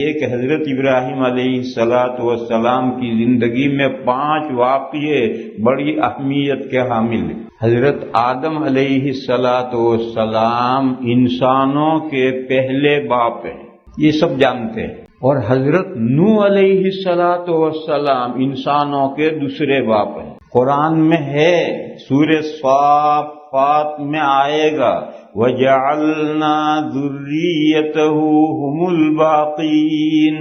یہ کہ حضرت ابراہیم علیہ السلام کی زندگی میں 5 واقعے بڑی اہمیت کے حامل ہیں۔ حضرت آدم علیہ السلام انسانوں کے پہلے باپ ہیں، یہ سب جانتے ہیں، اور حضرت نوح علیہ السلام انسانوں کے دوسرے باپ ہیں۔ قرآن میں ہے، سورہ صافات میں آئے گا وَجَعَلْنَا ذُرِّيَّتَهُ هُمُ الْبَاقِينَ۔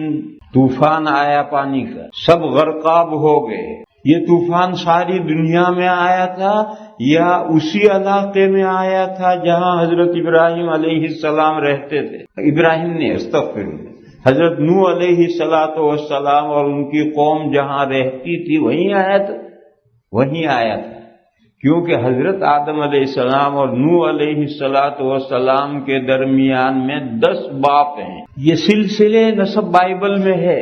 طوفان آیا پانی کا، سب غرقاب ہو گئے۔ یہ طوفان ساری دنیا میں آیا تھا یا اسی علاقے میں آیا تھا جہاں حضرت ابراہیم علیہ السلام رہتے تھے؟ ابراہیم نے استغفر اللہ، حضرت نوح علیہ السلام اور ان کی قوم جہاں رہتی تھی وہیں آیا تھا، وہیں آیا تھا، کیونکہ حضرت آدم علیہ السلام اور نوح علیہ السلام کے درمیان میں 10 باپ ہیں۔ یہ سلسلے نسب بائبل میں ہے،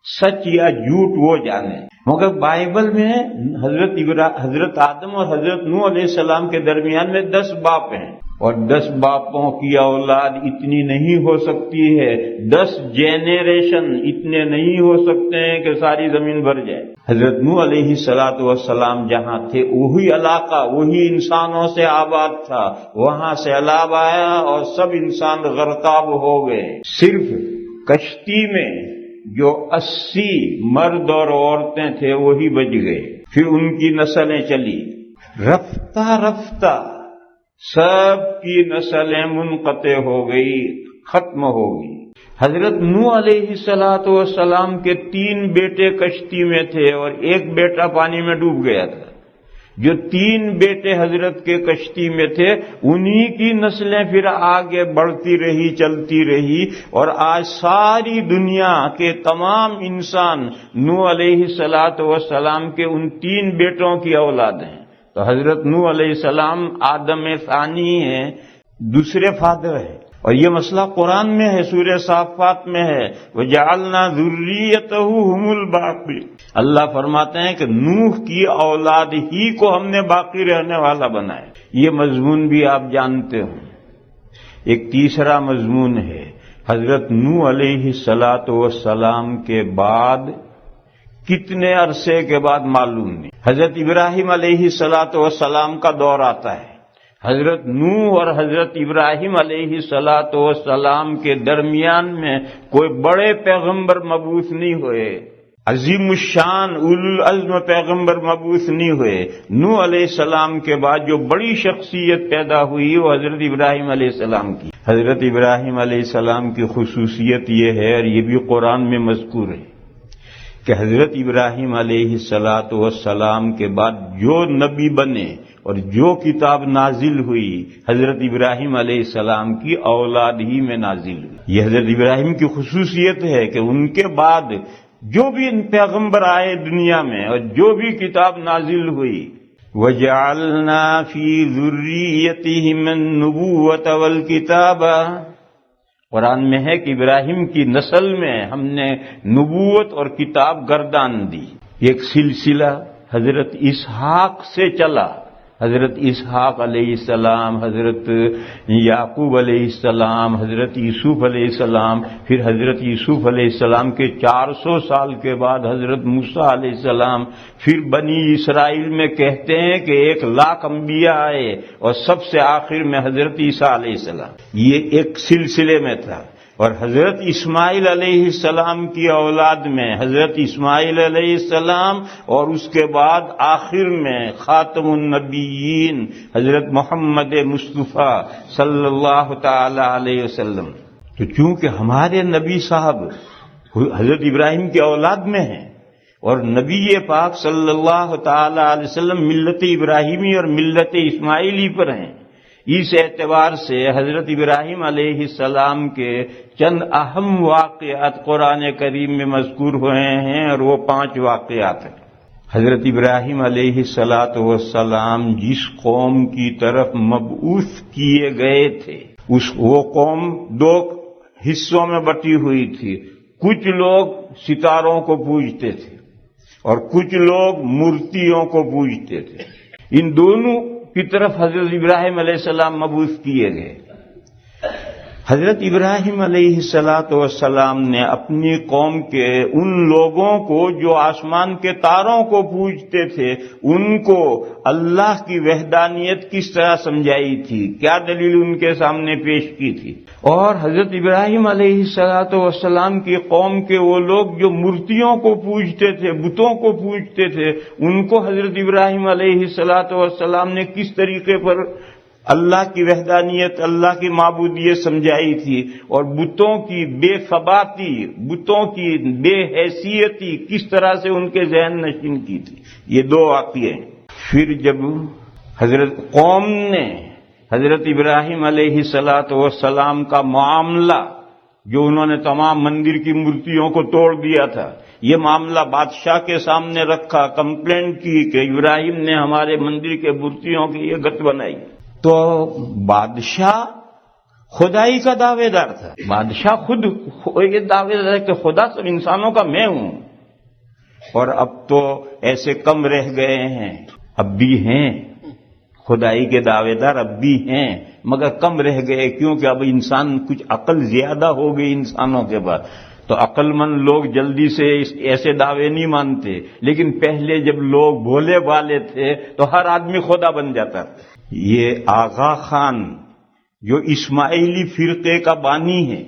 سچ یا جھوٹ وہ جانے، مگر بائبل میں حضرت آدم اور حضرت نوح علیہ السلام کے درمیان میں 10 باپ ہیں، اور 10 باپوں کی اولاد اتنی نہیں ہو سکتی ہے، 10 جنریشن اتنے نہیں ہو سکتے ہیں کہ ساری زمین بھر جائے۔ حضرت نوح علیہ السلام جہاں تھے وہی علاقہ، وہی انسانوں سے آباد تھا، وہاں سیلاب آیا اور سب انسان غرقاب ہو گئے۔ صرف کشتی میں جو 80 مرد اور عورتیں تھے وہی بچ گئے، پھر ان کی نسلیں چلی، رفتہ رفتہ سب کی نسلیں منقطع ہو گئی، ختم ہو گئی۔ حضرت نوح علیہ السلام کے 3 بیٹے کشتی میں تھے اور 1 بیٹا پانی میں ڈوب گیا تھا۔ جو 3 بیٹے حضرت کے کشتی میں تھے انہی کی نسلیں پھر آگے بڑھتی رہی، چلتی رہی، اور آج ساری دنیا کے تمام انسان نوح علیہ السلام کے ان 3 بیٹوں کی اولاد ہیں۔ تو حضرت نوح علیہ السلام آدم ثانی ہیں، دوسرے فادر ہیں، اور یہ مسئلہ قرآن میں ہے، سورہ صافات میں ہے وَجَعَلْنَا ذُرِّيَّتَهُ هُمُ الْبَاقِينَ۔ اللہ فرماتے ہیں کہ نوح کی اولاد ہی کو ہم نے باقی رہنے والا بنایا۔ یہ مضمون بھی آپ جانتے ہوں۔ ایک تیسرا مضمون ہے، حضرت نوح علیہ السلام کے بعد کتنے عرصے کے بعد معلوم نہیں، حضرت ابراہیم علیہ السلام کا دور آتا ہے۔ حضرت نوح اور حضرت ابراہیم علیہ السلام کے درمیان میں کوئی بڑے پیغمبر مبعوث نہیں ہوئے، عظیم الشان اولو العزم پیغمبر مبعوث نہیں ہوئے۔ نوح علیہ السلام کے بعد جو بڑی شخصیت پیدا ہوئی وہ حضرت ابراہیم علیہ السلام کی۔ حضرت ابراہیم علیہ السلام کی خصوصیت یہ ہے، اور یہ بھی قرآن میں مذکور ہے، کہ حضرت ابراہیم علیہ السلام کے بعد جو نبی بنے اور جو کتاب نازل ہوئی حضرت ابراہیم علیہ السلام کی اولاد ہی میں نازل ہوئی۔ یہ حضرت ابراہیم کی خصوصیت ہے کہ ان کے بعد جو بھی پیغمبر آئے دنیا میں اور جو بھی کتاب نازل ہوئی وَجَعَلْنَا فِي ذُرِّيَّتِهِمُ النُّبُوَّةَ وَالْكِتَابَ۔ قرآن میں ہے کہ ابراہیم کی نسل میں ہم نے نبوت اور کتاب گردان دی۔ ایک سلسلہ حضرت اسحاق سے چلا، حضرت اسحاق علیہ السلام، حضرت یعقوب علیہ السلام، حضرت یوسف علیہ السلام، پھر حضرت یوسف علیہ السلام کے 400 سال کے بعد حضرت موسیٰ علیہ السلام، پھر بنی اسرائیل میں کہتے ہیں کہ 1,00,000 انبیاء آئے، اور سب سے آخر میں حضرت عیسیٰ علیہ السلام۔ یہ ایک سلسلے میں تھا۔ اور حضرت اسماعیل علیہ السلام کی اولاد میں حضرت اسماعیل علیہ السلام، اور اس کے بعد آخر میں خاتم النبیین حضرت محمد مصطفیٰ صلی اللہ تعالی علیہ وسلم۔ تو چونکہ ہمارے نبی صاحب حضرت ابراہیم کی اولاد میں ہیں، اور نبی پاک صلی اللہ تعالی علیہ وسلم ملت ابراہیمی اور ملت اسماعیلی پر ہیں، اس اعتبار سے حضرت ابراہیم علیہ السلام کے چند اہم واقعات قرآن کریم میں مذکور ہوئے ہیں، اور وہ 5 واقعات ہیں۔ حضرت ابراہیم علیہ السلام جس قوم کی طرف مبعوث کیے گئے تھے، وہ قوم 2 حصوں میں بٹی ہوئی تھی۔ کچھ لوگ ستاروں کو پوجتے تھے اور کچھ لوگ مورتیوں کو پوجتے تھے۔ ان دونوں کی طرف حضرت ابراہیم علیہ السلام مبعوث کیے گئے۔ حضرت ابراہیم علیہ السلام نے اپنی قوم کے ان لوگوں کو جو آسمان کے تاروں کو پوجتے تھے ان کو اللہ کی وحدانیت کس طرح سمجھائی تھی، کیا دلیل ان کے سامنے پیش کی تھی. اور حضرت ابراہیم علیہ السلام کی قوم کے وہ لوگ جو مورتیوں کو پوجتے تھے، بتوں کو پوجتے تھے، ان کو حضرت ابراہیم علیہ السلام نے کس طریقے پر اللہ کی وحدانیت، اللہ کی معبودیت سمجھائی تھی، اور بتوں کی بے ثباتی، بتوں کی بے حیثیتی کس طرح سے ان کے ذہن نشین کی تھی. یہ دو واقعے. پھر جب حضرت قوم نے حضرت ابراہیم علیہ السلام کا معاملہ، جو انہوں نے تمام مندر کی مورتیوں کو توڑ دیا تھا، یہ معاملہ بادشاہ کے سامنے رکھا، کمپلینٹ کی کہ ابراہیم نے ہمارے مندر کے مورتیوں کی یہ گت بنائی، تو بادشاہ خدائی کا دعوے دار تھا. بادشاہ خود یہ دعوے دار کہ خدا سب انسانوں کا میں ہوں. اور اب تو ایسے کم رہ گئے ہیں، اب بھی ہیں خدائی کے دعوے دار، اب بھی ہیں، مگر کم رہ گئے، کیونکہ اب انسان کچھ عقل زیادہ ہو گئی انسانوں کے بعد. تو عقل مند لوگ جلدی سے ایسے دعوے نہیں مانتے، لیکن پہلے جب لوگ بھولے بالے تھے تو ہر آدمی خدا بن جاتا تھا. یہ آغا خان جو اسماعیلی فرقے کا بانی ہے،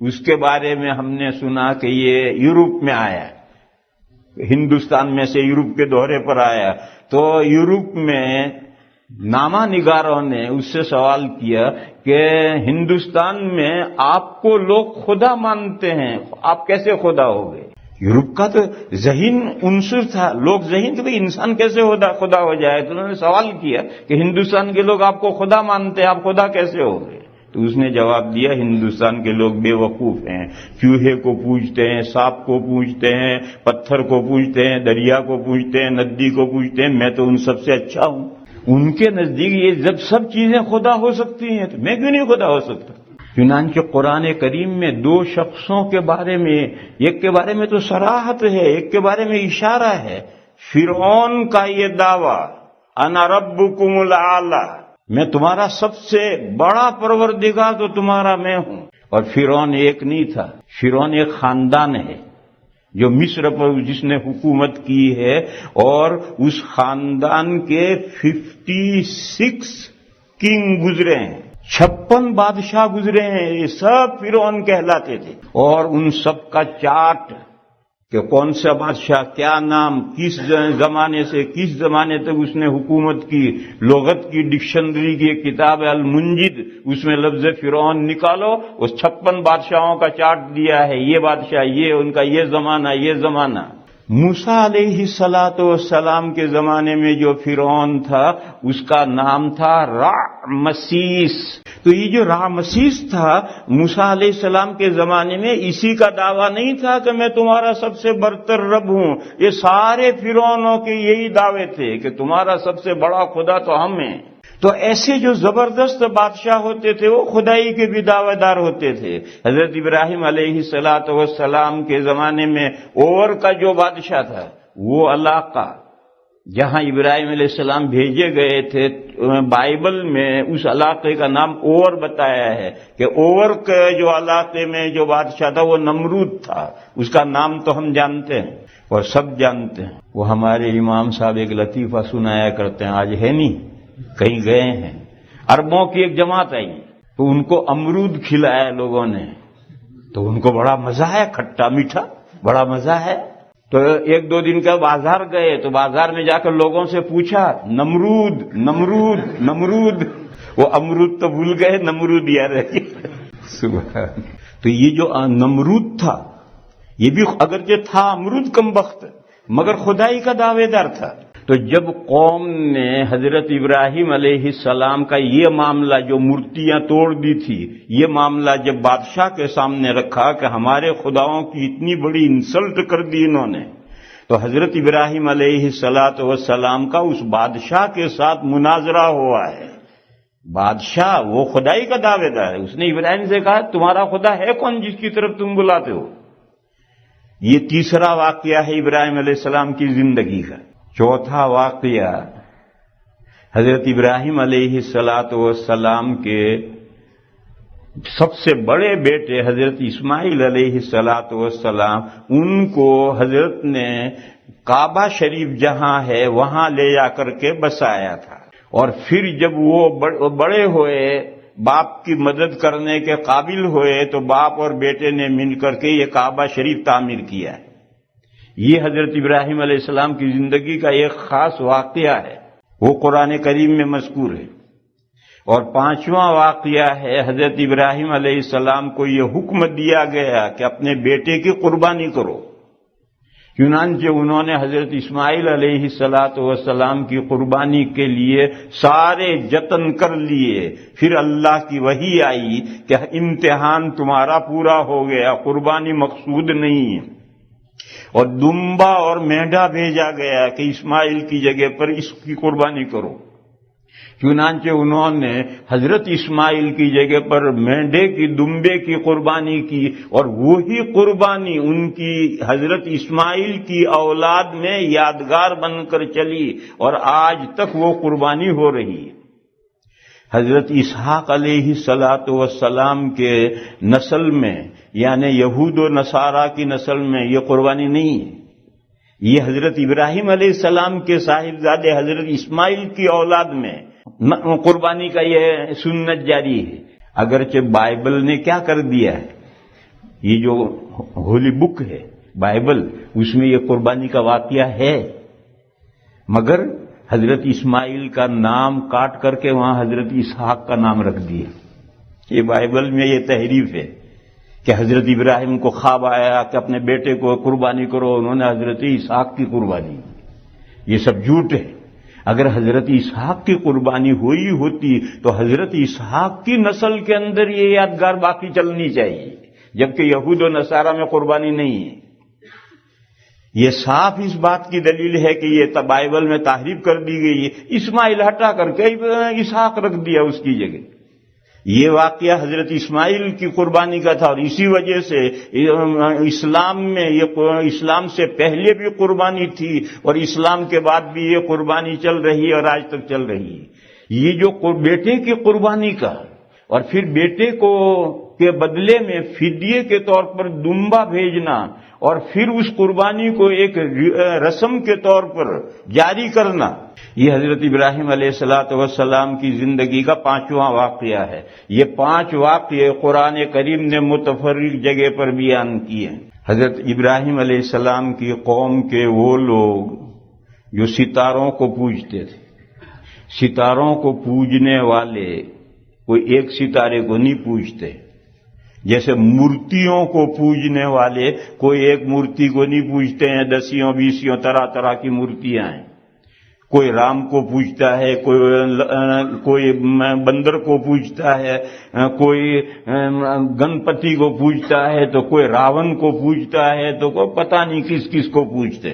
اس کے بارے میں ہم نے سنا کہ یہ یورپ میں آیا، ہندوستان میں سے یورپ کے دورے پر آیا. تو یورپ میں نامہ نگاروں نے اس سے سوال کیا کہ ہندوستان میں آپ کو لوگ خدا مانتے ہیں، آپ کیسے خدا ہو گئے؟ یورپ کا تو ذہین عنصر تھا، لوگ ذہین کہ انسان کیسے خدا ہو جائے. تو انہوں نے سوال کیا کہ ہندوستان کے لوگ آپ کو خدا مانتے ہیں، آپ خدا کیسے ہو گئے؟ تو اس نے جواب دیا، ہندوستان کے لوگ بے وقوف ہیں، چوہے کو پوجتے ہیں، سانپ کو پوجتے ہیں، پتھر کو پوجتے ہیں، دریا کو پوجتے ہیں، ندی کو پوجتے ہیں، میں تو ان سب سے اچھا ہوں. ان کے نزدیک یہ جب سب چیزیں خدا ہو سکتی ہیں تو میں کیوں نہیں خدا ہو سکتا؟ چنانچہ قرآن کریم میں دو شخصوں کے بارے میں، ایک کے بارے میں تو صراحت ہے، ایک کے بارے میں اشارہ ہے. فرعون کا یہ دعویٰ، انا ربکم الاعلی، میں تمہارا سب سے بڑا پروردگار تو تمہارا میں ہوں. اور فرعون ایک نہیں تھا، فرعون ایک خاندان ہے جو مصر پر جس نے حکومت کی ہے، اور اس خاندان کے 56 کنگ گزرے ہیں، 56 بادشاہ گزرے ہیں، یہ سب فرعون کہلاتے تھے. اور ان سب کا چارٹ کہ کون سا بادشاہ، کیا نام، کس زمانے سے کس زمانے تک اس نے حکومت کی. لغت کی ڈکشنری کی ایک کتاب ہے المنجد، اس میں لفظ فرعون نکالو، اس 56 بادشاہوں کا چارٹ دیا ہے، یہ بادشاہ، یہ ان کا یہ زمانہ، یہ زمانہ. موسیٰ علیہ السلام کے زمانے میں جو فرعون تھا اس کا نام تھا رعمسیس. تو یہ جو رعمسیس تھا موسیٰ علیہ السلام کے زمانے میں، اسی کا دعویٰ نہیں تھا کہ میں تمہارا سب سے برتر رب ہوں. یہ سارے فرعونوں کے یہی دعوے تھے کہ تمہارا سب سے بڑا خدا تو ہم ہیں. تو ایسے جو زبردست بادشاہ ہوتے تھے وہ خدائی کے بھی دعوے دار ہوتے تھے. حضرت ابراہیم علیہ السلام کے زمانے میں اور کا جو بادشاہ تھا، وہ علاقہ جہاں ابراہیم علیہ السلام بھیجے گئے تھے، بائبل میں اس علاقے کا نام اور بتایا ہے کہ اور کے جو علاقے میں جو بادشاہ تھا وہ نمرود تھا. اس کا نام تو ہم جانتے ہیں اور سب جانتے ہیں. وہ ہمارے امام صاحب ایک لطیفہ سنایا کرتے ہیں، آج ہے نہیں، کہیں گئے ہیں. عربوں کی ایک جماعت آئی تو ان کو امرود کھلایا لوگوں نے، تو ان کو بڑا مزہ ہے، کھٹا میٹھا بڑا مزہ ہے. تو ایک دو دن کا بازار گئے تو بازار میں جا کر لوگوں سے پوچھا، نمرود نمرود نمرود، وہ امرود تو بھول گئے، نمرود یاد رہے. سبحان. تو یہ جو نمرود تھا یہ بھی اگرچہ تھا امرود کم بخت مگر خدائی کا دعوے دار تھا. تو جب قوم نے حضرت ابراہیم علیہ السلام کا یہ معاملہ جو مورتیاں توڑ دی تھی، یہ معاملہ جب بادشاہ کے سامنے رکھا کہ ہمارے خداؤں کی اتنی بڑی انسلٹ کر دی انہوں نے، تو حضرت ابراہیم علیہ السلام کا اس بادشاہ کے ساتھ مناظرہ ہوا ہے. بادشاہ وہ خدائی کا دعوے دار ہے، اس نے ابراہیم سے کہا تمہارا خدا ہے کون جس کی طرف تم بلاتے ہو. یہ تیسرا واقعہ ہے ابراہیم علیہ السلام کی زندگی کا. چوتھا واقعہ حضرت ابراہیم علیہ السلام کے سب سے بڑے بیٹے حضرت اسماعیل علیہ الصلاۃ والسلام، ان کو حضرت نے کعبہ شریف جہاں ہے وہاں لے جا کر کے بسایا تھا، اور پھر جب وہ بڑے ہوئے، باپ کی مدد کرنے کے قابل ہوئے، تو باپ اور بیٹے نے مل کر کے یہ کعبہ شریف تعمیر کیا ہے۔ یہ حضرت ابراہیم علیہ السلام کی زندگی کا ایک خاص واقعہ ہے، وہ قرآن کریم میں مذکور ہے۔ اور پانچواں واقعہ ہے، حضرت ابراہیم علیہ السلام کو یہ حکم دیا گیا کہ اپنے بیٹے کی قربانی کرو، چنانچہ انہوں نے حضرت اسماعیل علیہ السلام کی قربانی کے لیے سارے جتن کر لیے۔ پھر اللہ کی وحی آئی کہ امتحان تمہارا پورا ہو گیا، قربانی مقصود نہیں ہے، اور دمبا اور مینڈھا بھیجا گیا کہ اسماعیل کی جگہ پر اس کی قربانی کرو۔ چنانچہ انہوں نے حضرت اسماعیل کی جگہ پر مینڈھے کی، دمبے کی قربانی کی، اور وہی قربانی ان کی حضرت اسماعیل کی اولاد میں یادگار بن کر چلی، اور آج تک وہ قربانی ہو رہی ہے۔ حضرت اسحاق علیہ السلام کے نسل میں، یعنی یہود و نصارہ کی نسل میں یہ قربانی نہیں ہے، یہ حضرت ابراہیم علیہ السلام کے صاحبزادے حضرت اسماعیل کی اولاد میں قربانی کا یہ سنت جاری ہے۔ اگرچہ بائبل نے کیا کر دیا ہے، یہ جو ہولی بک ہے بائبل، اس میں یہ قربانی کا واقعہ ہے، مگر حضرت اسماعیل کا نام کاٹ کر کے وہاں حضرت اسحاق کا نام رکھ دیا۔ یہ بائبل میں یہ تحریف ہے کہ حضرت ابراہیم کو خواب آیا کہ اپنے بیٹے کو قربانی کرو، انہوں نے حضرت اسحاق کی قربانی، یہ سب جھوٹ ہے۔ اگر حضرت اسحاق کی قربانی ہوئی ہوتی تو حضرت اسحاق کی نسل کے اندر یہ یادگار باقی چلنی چاہیے، جبکہ یہود و نصارہ میں قربانی نہیں ہے۔ یہ صاف اس بات کی دلیل ہے کہ یہ بائبل میں تحریف کر دی گئی ہے، اسماعیل ہٹا کر کے اسحاق رکھ دیا اس کی جگہ۔ یہ واقعہ حضرت اسماعیل کی قربانی کا تھا، اور اسی وجہ سے اسلام میں اسلام سے پہلے بھی قربانی تھی، اور اسلام کے بعد بھی یہ قربانی چل رہی ہے اور آج تک چل رہی ہے۔ یہ جو بیٹے کی قربانی کا، اور پھر بیٹے کو کے بدلے میں فدیے کے طور پر دمبا بھیجنا، اور پھر اس قربانی کو ایک رسم کے طور پر جاری کرنا، یہ حضرت ابراہیم علیہ السلام کی زندگی کا پانچواں واقعہ ہے۔ یہ 5 واقعے قرآن کریم نے متفرق جگہ پر بیان کیے ہیں۔ حضرت ابراہیم علیہ السلام کی قوم کے وہ لوگ جو ستاروں کو پوجتے تھے، ستاروں کو پوجنے والے کوئی ایک ستارے کو نہیں پوجتے، جیسے مورتیوں کو پوجنے والے کوئی ایک مورتی کو نہیں پوجتے ہیں، 10 20 طرح طرح کی مورتیاں ہیں۔ کوئی رام کو پوجتا ہے، کوئی بندر کو پوجتا ہے، کوئی گنپتی کو پوجتا ہے، تو کوئی راون کو پوجتا ہے، تو کوئی پتہ نہیں کس کس کو پوجتے۔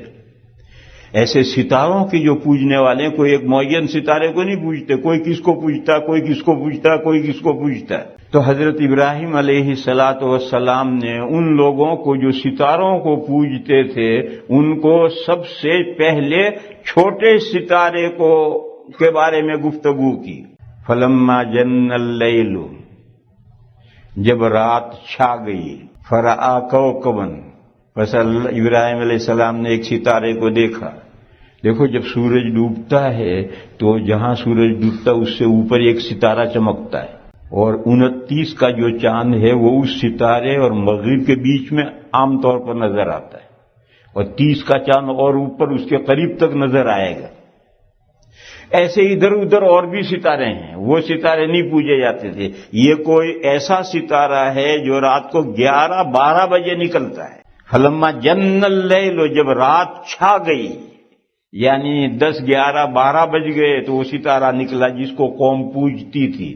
ایسے ستاروں کے جو پوجنے والے کوئی ایک معین ستارے کو نہیں پوجتے، کوئی کس کو پوجتا، کوئی کس کو پوجتا، کوئی کس کو پوجتا ہے۔ تو حضرت ابراہیم علیہ السلام نے ان لوگوں کو جو ستاروں کو پوجتے تھے، ان کو سب سے پہلے چھوٹے ستارے کے بارے میں گفتگو کی۔ فلما جن اللیل، جب رات چھا گئی، فرآ کوكبا، بس ابراہیم علیہ السلام نے ایک ستارے کو دیکھا۔ دیکھو جب سورج ڈوبتا ہے تو جہاں سورج ڈوبتا اس سے اوپر ایک ستارہ چمکتا ہے، اور 29 کا جو چاند ہے وہ اس ستارے اور مغرب کے بیچ میں عام طور پر نظر آتا ہے، اور 30 کا چاند اور اوپر اس کے قریب تک نظر آئے گا۔ ایسے ادھر ادھر اور بھی ستارے ہیں، وہ ستارے نہیں پوجے جاتے تھے۔ یہ کوئی ایسا ستارہ ہے جو رات کو 11-12 بجے نکلتا ہے۔ فلما جن اللیل، جب رات چھا گئی، یعنی 10-11-12 بج گئے تو وہ ستارہ نکلا جس کو قوم پوجتی تھی۔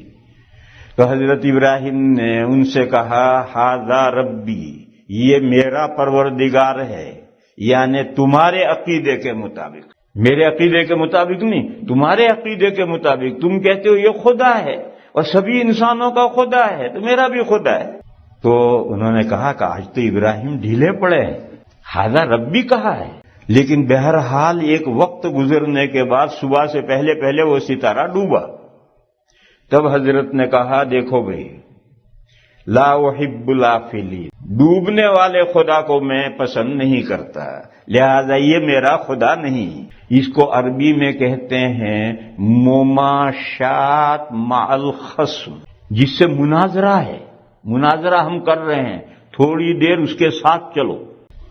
تو حضرت ابراہیم نے ان سے کہا، ھذا ربی، یہ میرا پروردگار ہے، یعنی تمہارے عقیدے کے مطابق، میرے عقیدے کے مطابق نہیں، تمہارے عقیدے کے مطابق۔ تم کہتے ہو یہ خدا ہے اور سبھی انسانوں کا خدا ہے، تو میرا بھی خدا ہے۔ تو انہوں نے کہا کہ آج تو ابراہیم ڈھیلے پڑے ہیں، ھذا ربی کہا ہے، لیکن بہرحال ایک وقت گزرنے کے بعد صبح سے پہلے پہلے وہ ستارہ ڈوبا۔ تب حضرت نے کہا، دیکھو بھئی، لا احب الآفلین، ڈوبنے والے خدا کو میں پسند نہیں کرتا، لہذا یہ میرا خدا نہیں۔ اس کو عربی میں کہتے ہیں مماشات مع الخصم، جس سے مناظرہ ہے، مناظرہ ہم کر رہے ہیں، تھوڑی دیر اس کے ساتھ چلو،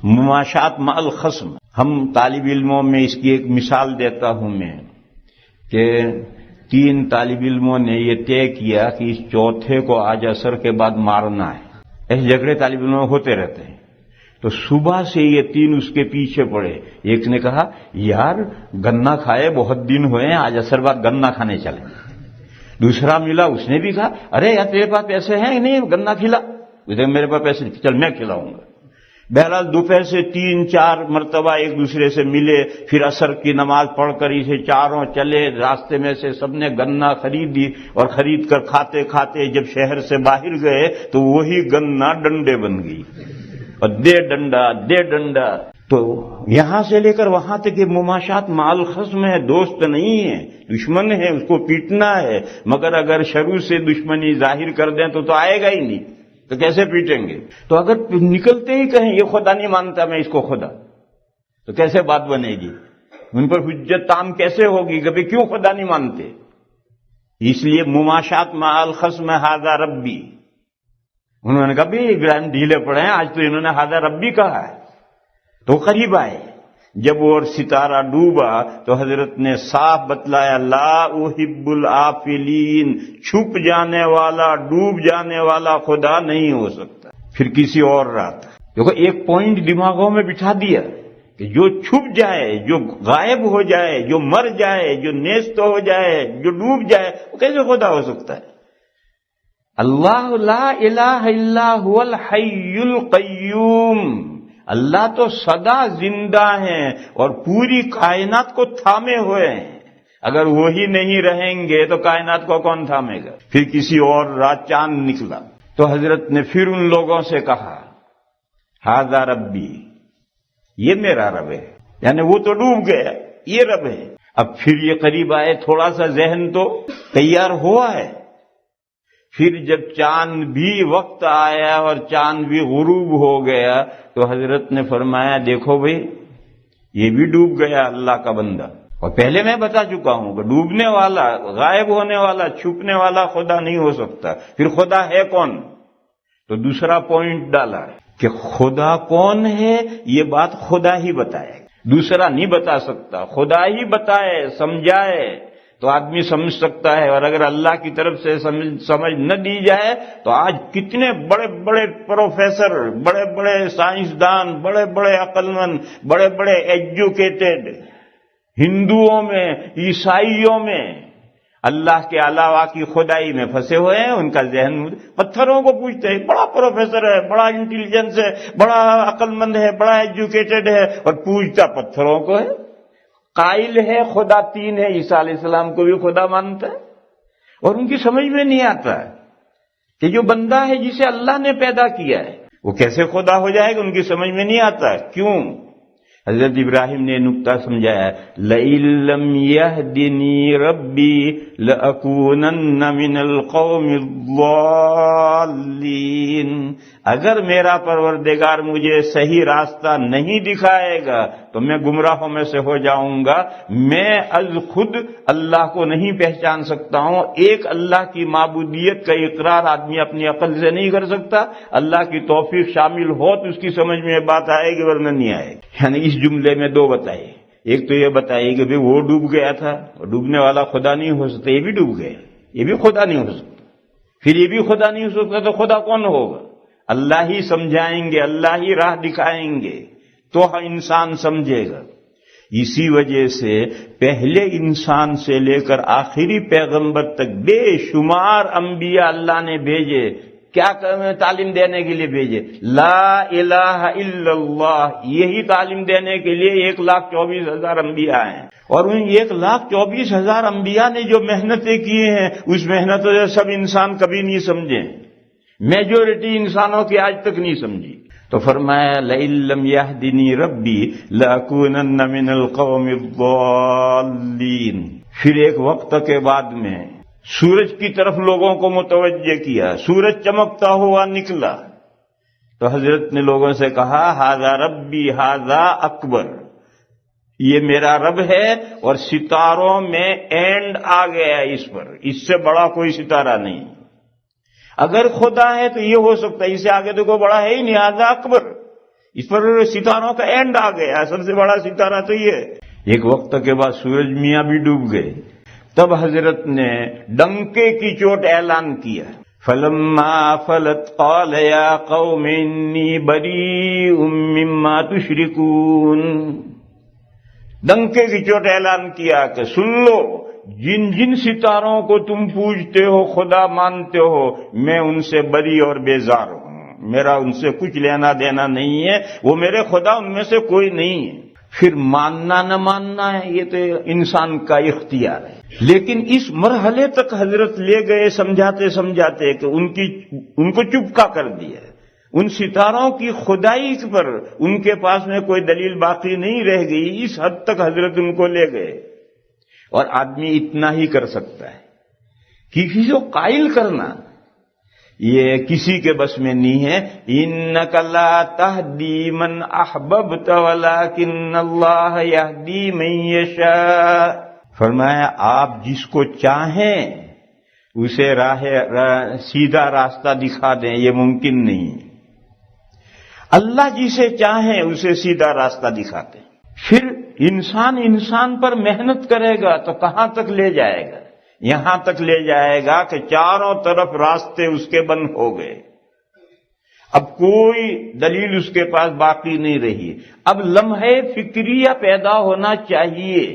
مماشات مع الخصم۔ ہم طالب علموں میں اس کی ایک مثال دیتا ہوں میں کہ 3 طالب علموں نے یہ طے کیا کہ اس چوتھے کو آج عصر کے بعد مارنا ہے۔ ایسے جھگڑے طالب علموں میں ہوتے رہتے ہیں، تو صبح سے یہ 3 اس کے پیچھے پڑے۔ ایک نے کہا یار گنا کھائے بہت دن ہوئے ہیں، آج عصر بعد گنا کھانے چلیں۔ دوسرا ملا، اس نے بھی کہا ارے یار تیرے پاس پیسے ہیں نہیں گنا کھلا؟ میرے پاس پیسے نہیں، چل میں کھلاؤں گا۔ بہرحال دوپہر سے 3-4 مرتبہ ایک دوسرے سے ملے، پھر عصر کی نماز پڑھ کر اسے چاروں چلے، راستے میں سے سب نے گنا خریدی اور خرید کر کھاتے کھاتے جب شہر سے باہر گئے تو وہی گنا ڈنڈے بن گئی، اور دے ڈنڈا دے ڈنڈا۔ تو یہاں سے لے کر وہاں تک یہ مماشات مع الخصم ہے، دوست نہیں ہے، دشمن ہے، اس کو پیٹنا ہے، مگر اگر شروع سے دشمنی ظاہر کر دیں تو آئے گا ہی نہیں، تو کیسے پیٹیں گے؟ تو اگر نکلتے ہی کہیں یہ خدا نہیں مانتا میں اس کو خدا، تو کیسے بات بنے گی؟ ان پر حجت تام کیسے ہوگی کہ کیوں خدا نہیں مانتے؟ اس لیے مماشات مع الخصم ھذا ربی، انہوں نے کہا بھی ابراہیم ڈھیلے پڑے ہیں، آج تو انہوں نے ھذا ربی کہا ہے، تو قریب آئے۔ جب وہ ستارہ ڈوبا تو حضرت نے صاف بتلایا لا احب الآفلین، چھپ جانے والا ڈوب جانے والا خدا نہیں ہو سکتا۔ پھر کسی اور رات دیکھو ایک پوائنٹ دماغوں میں بٹھا دیا کہ جو چھپ جائے، جو غائب ہو جائے، جو مر جائے، جو نیست ہو جائے، جو ڈوب جائے، وہ کیسے خدا ہو سکتا ہے؟ اللہ لا الہ الا هو الحی القیوم، اللہ تو سدا زندہ ہیں اور پوری کائنات کو تھامے ہوئے ہیں، اگر وہی نہیں رہیں گے تو کائنات کو کون تھامے گا؟ پھر کسی اور رات چاند نکلا تو حضرت نے پھر ان لوگوں سے کہا ھذا ربی، یہ میرا رب ہے، یعنی وہ تو ڈوب گیا، یہ رب ہے۔ اب پھر یہ قریب آئے، تھوڑا سا ذہن تو تیار ہوا ہے۔ پھر جب چاند بھی وقت آیا اور چاند بھی غروب ہو گیا تو حضرت نے فرمایا دیکھو بھئی یہ بھی ڈوب گیا اللہ کا بندہ، اور پہلے میں بتا چکا ہوں کہ ڈوبنے والا، غائب ہونے والا، چھپنے والا خدا نہیں ہو سکتا، پھر خدا ہے کون؟ تو دوسرا پوائنٹ ڈالا کہ خدا کون ہے یہ بات خدا ہی بتائے، دوسرا نہیں بتا سکتا، خدا ہی بتائے سمجھائے تو آدمی سمجھ سکتا ہے، اور اگر اللہ کی طرف سے سمجھ نہ دی جائے تو آج کتنے بڑے بڑے پروفیسر، بڑے بڑے سائنسدان، بڑے بڑے عقل مند، بڑے بڑے ایجوکیٹڈ ہندوؤں میں، عیسائیوں میں اللہ کے علاوہ کی خدائی میں پھنسے ہوئے ہیں۔ ان کا ذہن پتھروں کو پوچھتے ہیں، بڑا پروفیسر ہے، بڑا انٹیلیجنس ہے، بڑا عقل مند ہے، بڑا ایجوکیٹڈ ہے، اور پوچھتا پتھروں کو ہے۔ قائل ہے خدا 3 ہے، عیسیٰ علیہ السلام کو بھی خدا مانتا ہے، اور ان کی سمجھ میں نہیں آتا ہے کہ جو بندہ ہے جسے اللہ نے پیدا کیا ہے وہ کیسے خدا ہو جائے گا، ان کی سمجھ میں نہیں آتا ہے۔ کیوں؟ حضرت ابراہیم نے نکتہ سمجھایا لَئِن لَّمْ يَهْدِنِي رَبِّي لَأَكُونَنَّ مِنَ الْقَوْمِ الضَّالِّينَ، اگر میرا پروردگار مجھے صحیح راستہ نہیں دکھائے گا تو میں گمراہوں میں سے ہو جاؤں گا۔ میں از خود اللہ کو نہیں پہچان سکتا ہوں، ایک اللہ کی معبودیت کا اقرار آدمی اپنی عقل سے نہیں کر سکتا، اللہ کی توفیق شامل ہو تو اس کی سمجھ میں بات آئے گی ورنہ نہیں آئے گی۔ یعنی اس جملے میں 2 بتائیے، ایک تو یہ بتائیے کہ وہ ڈوب گیا تھا، ڈوبنے والا خدا نہیں ہو سکتا، یہ بھی ڈوب گیا، یہ بھی خدا نہیں ہو سکتا، پھر یہ بھی خدا نہیں ہو سکتا تو خدا کون ہوگا؟ اللہ ہی سمجھائیں گے، اللہ ہی راہ دکھائیں گے تو انسان سمجھے گا۔ اسی وجہ سے پہلے انسان سے لے کر آخری پیغمبر تک بے شمار انبیاء اللہ نے بھیجے، کیا تعلیم دینے کے لیے بھیجے؟ لا الہ الا اللہ، یہی تعلیم دینے کے لیے 1,24,000 انبیاء ہیں، اور ان 1,24,000 انبیاء نے جو محنتیں کی ہیں اس محنتوں سے سب انسان کبھی نہیں سمجھے، میجورٹی انسانوں کی آج تک نہیں سمجھی۔ تو فرمایا لَئِن لَّمْ يَهْدِنِي رَبِّي لَأَكُونَنَّ مِنَ الْقَوْمِ الضَّالِّينَ۔ پھر ایک وقت کے بعد میں سورج کی طرف لوگوں کو متوجہ کیا، سورج چمکتا ہوا نکلا تو حضرت نے لوگوں سے کہا ھذا ربی ھذا اکبر، یہ میرا رب ہے اور ستاروں میں اینڈ آ گیا ہے اس پر، اس سے بڑا کوئی ستارہ نہیں، اگر خدا ہے تو یہ ہو سکتا ہے، اس سے آگے تو کوئی بڑا ہے ہی نہیں، ھذا اکبر، اس پر ستاروں کا اینڈ آ گیا، سب سے بڑا ستارہ تو یہ ہے۔ ایک وقت کے بعد سورج میاں بھی ڈوب گئے، تب حضرت نے ڈنکے کی چوٹ اعلان کیا، فلما فلت قال یا قوم انی بریء مما تشرکون، ڈنکے کی چوٹ اعلان کیا کہ سن لو، جن جن ستاروں کو تم پوجتے ہو خدا مانتے ہو، میں ان سے بری اور بیزار ہوں، میرا ان سے کچھ لینا دینا نہیں ہے، وہ میرے خدا ان میں سے کوئی نہیں ہے۔ پھر ماننا نہ ماننا ہے یہ تو انسان کا اختیار ہے، لیکن اس مرحلے تک حضرت لے گئے سمجھاتے سمجھاتے کہ ان کو چپکا کر دیا، ان ستاروں کی خدائی پر ان کے پاس میں کوئی دلیل باقی نہیں رہ گئی، اس حد تک حضرت ان کو لے گئے۔ اور آدمی اتنا ہی کر سکتا ہے، کسی کو قائل کرنا یہ کسی کے بس میں نہیں ہے۔ انک لا تہدی من احببت ولکن اللہ یہدی من یشاء، فرمایا آپ جس کو چاہیں اسے سیدھا راستہ دکھا دیں، یہ ممکن نہیں، اللہ جسے چاہیں اسے سیدھا راستہ دکھاتے ہیں۔ پھر انسان پر محنت کرے گا تو کہاں تک لے جائے گا؟ یہاں تک لے جائے گا کہ چاروں طرف راستے اس کے بند ہو گئے، اب کوئی دلیل اس کے پاس باقی نہیں رہی، اب لمحے فکریہ پیدا ہونا چاہیے،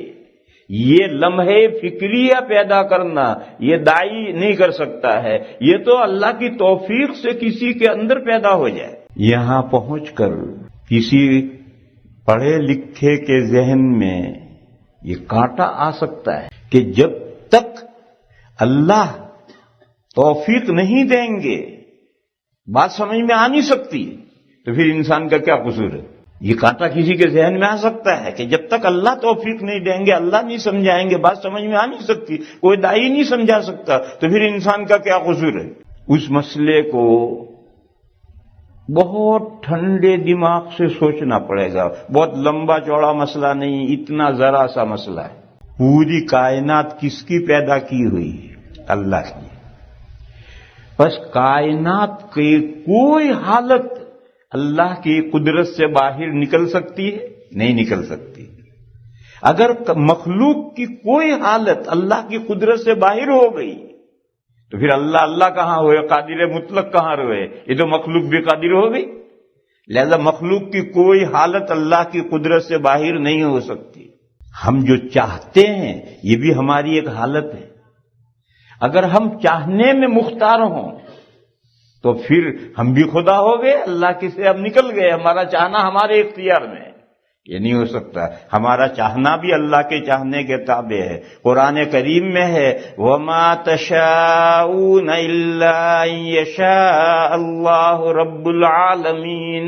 یہ لمحے فکریہ پیدا کرنا یہ داعی نہیں کر سکتا ہے، یہ تو اللہ کی توفیق سے کسی کے اندر پیدا ہو جائے۔ یہاں پہنچ کر کسی پڑھے لکھے کے ذہن میں یہ کانٹا آ سکتا ہے کہ جب تک اللہ توفیق نہیں دیں گے بات سمجھ میں آ نہیں سکتی، تو پھر انسان کا کیا قصور ہے؟ یہ کانٹا کسی کے ذہن میں آ سکتا ہے کہ جب تک اللہ توفیق نہیں دیں گے، اللہ نہیں سمجھائیں گے، بات سمجھ میں آ نہیں سکتی، کوئی داعی نہیں سمجھا سکتا، تو پھر انسان کا کیا قصور ہے؟ اس مسئلے کو بہت ٹھنڈے دماغ سے سوچنا پڑے گا، بہت لمبا چوڑا مسئلہ نہیں، اتنا ذرا سا مسئلہ ہے۔ پوری کائنات کس کی پیدا کی ہوئی ہے؟ اللہ کی۔ بس کائنات کی کوئی حالت اللہ کی قدرت سے باہر نکل سکتی ہے؟ نہیں نکل سکتی۔ اگر مخلوق کی کوئی حالت اللہ کی قدرت سے باہر ہو گئی تو پھر اللہ کہاں ہوئے، قادر مطلق کہاں رہے؟ یہ تو مخلوق بھی قادر ہو گئی، لہذا مخلوق کی کوئی حالت اللہ کی قدرت سے باہر نہیں ہو سکتی۔ ہم جو چاہتے ہیں یہ بھی ہماری ایک حالت ہے، اگر ہم چاہنے میں مختار ہوں تو پھر ہم بھی خدا ہو گئے، اللہ کی سے ہم نکل گئے، ہمارا چاہنا ہمارے اختیار میں ہے، یہ نہیں ہو سکتا۔ ہمارا چاہنا بھی اللہ کے چاہنے کے تابع ہے، قرآن کریم میں ہے وَمَا تَشَاءُونَ إِلَّا أَن يَشَاءَ اللَّهُ رَبُّ الْعَالَمِينَ،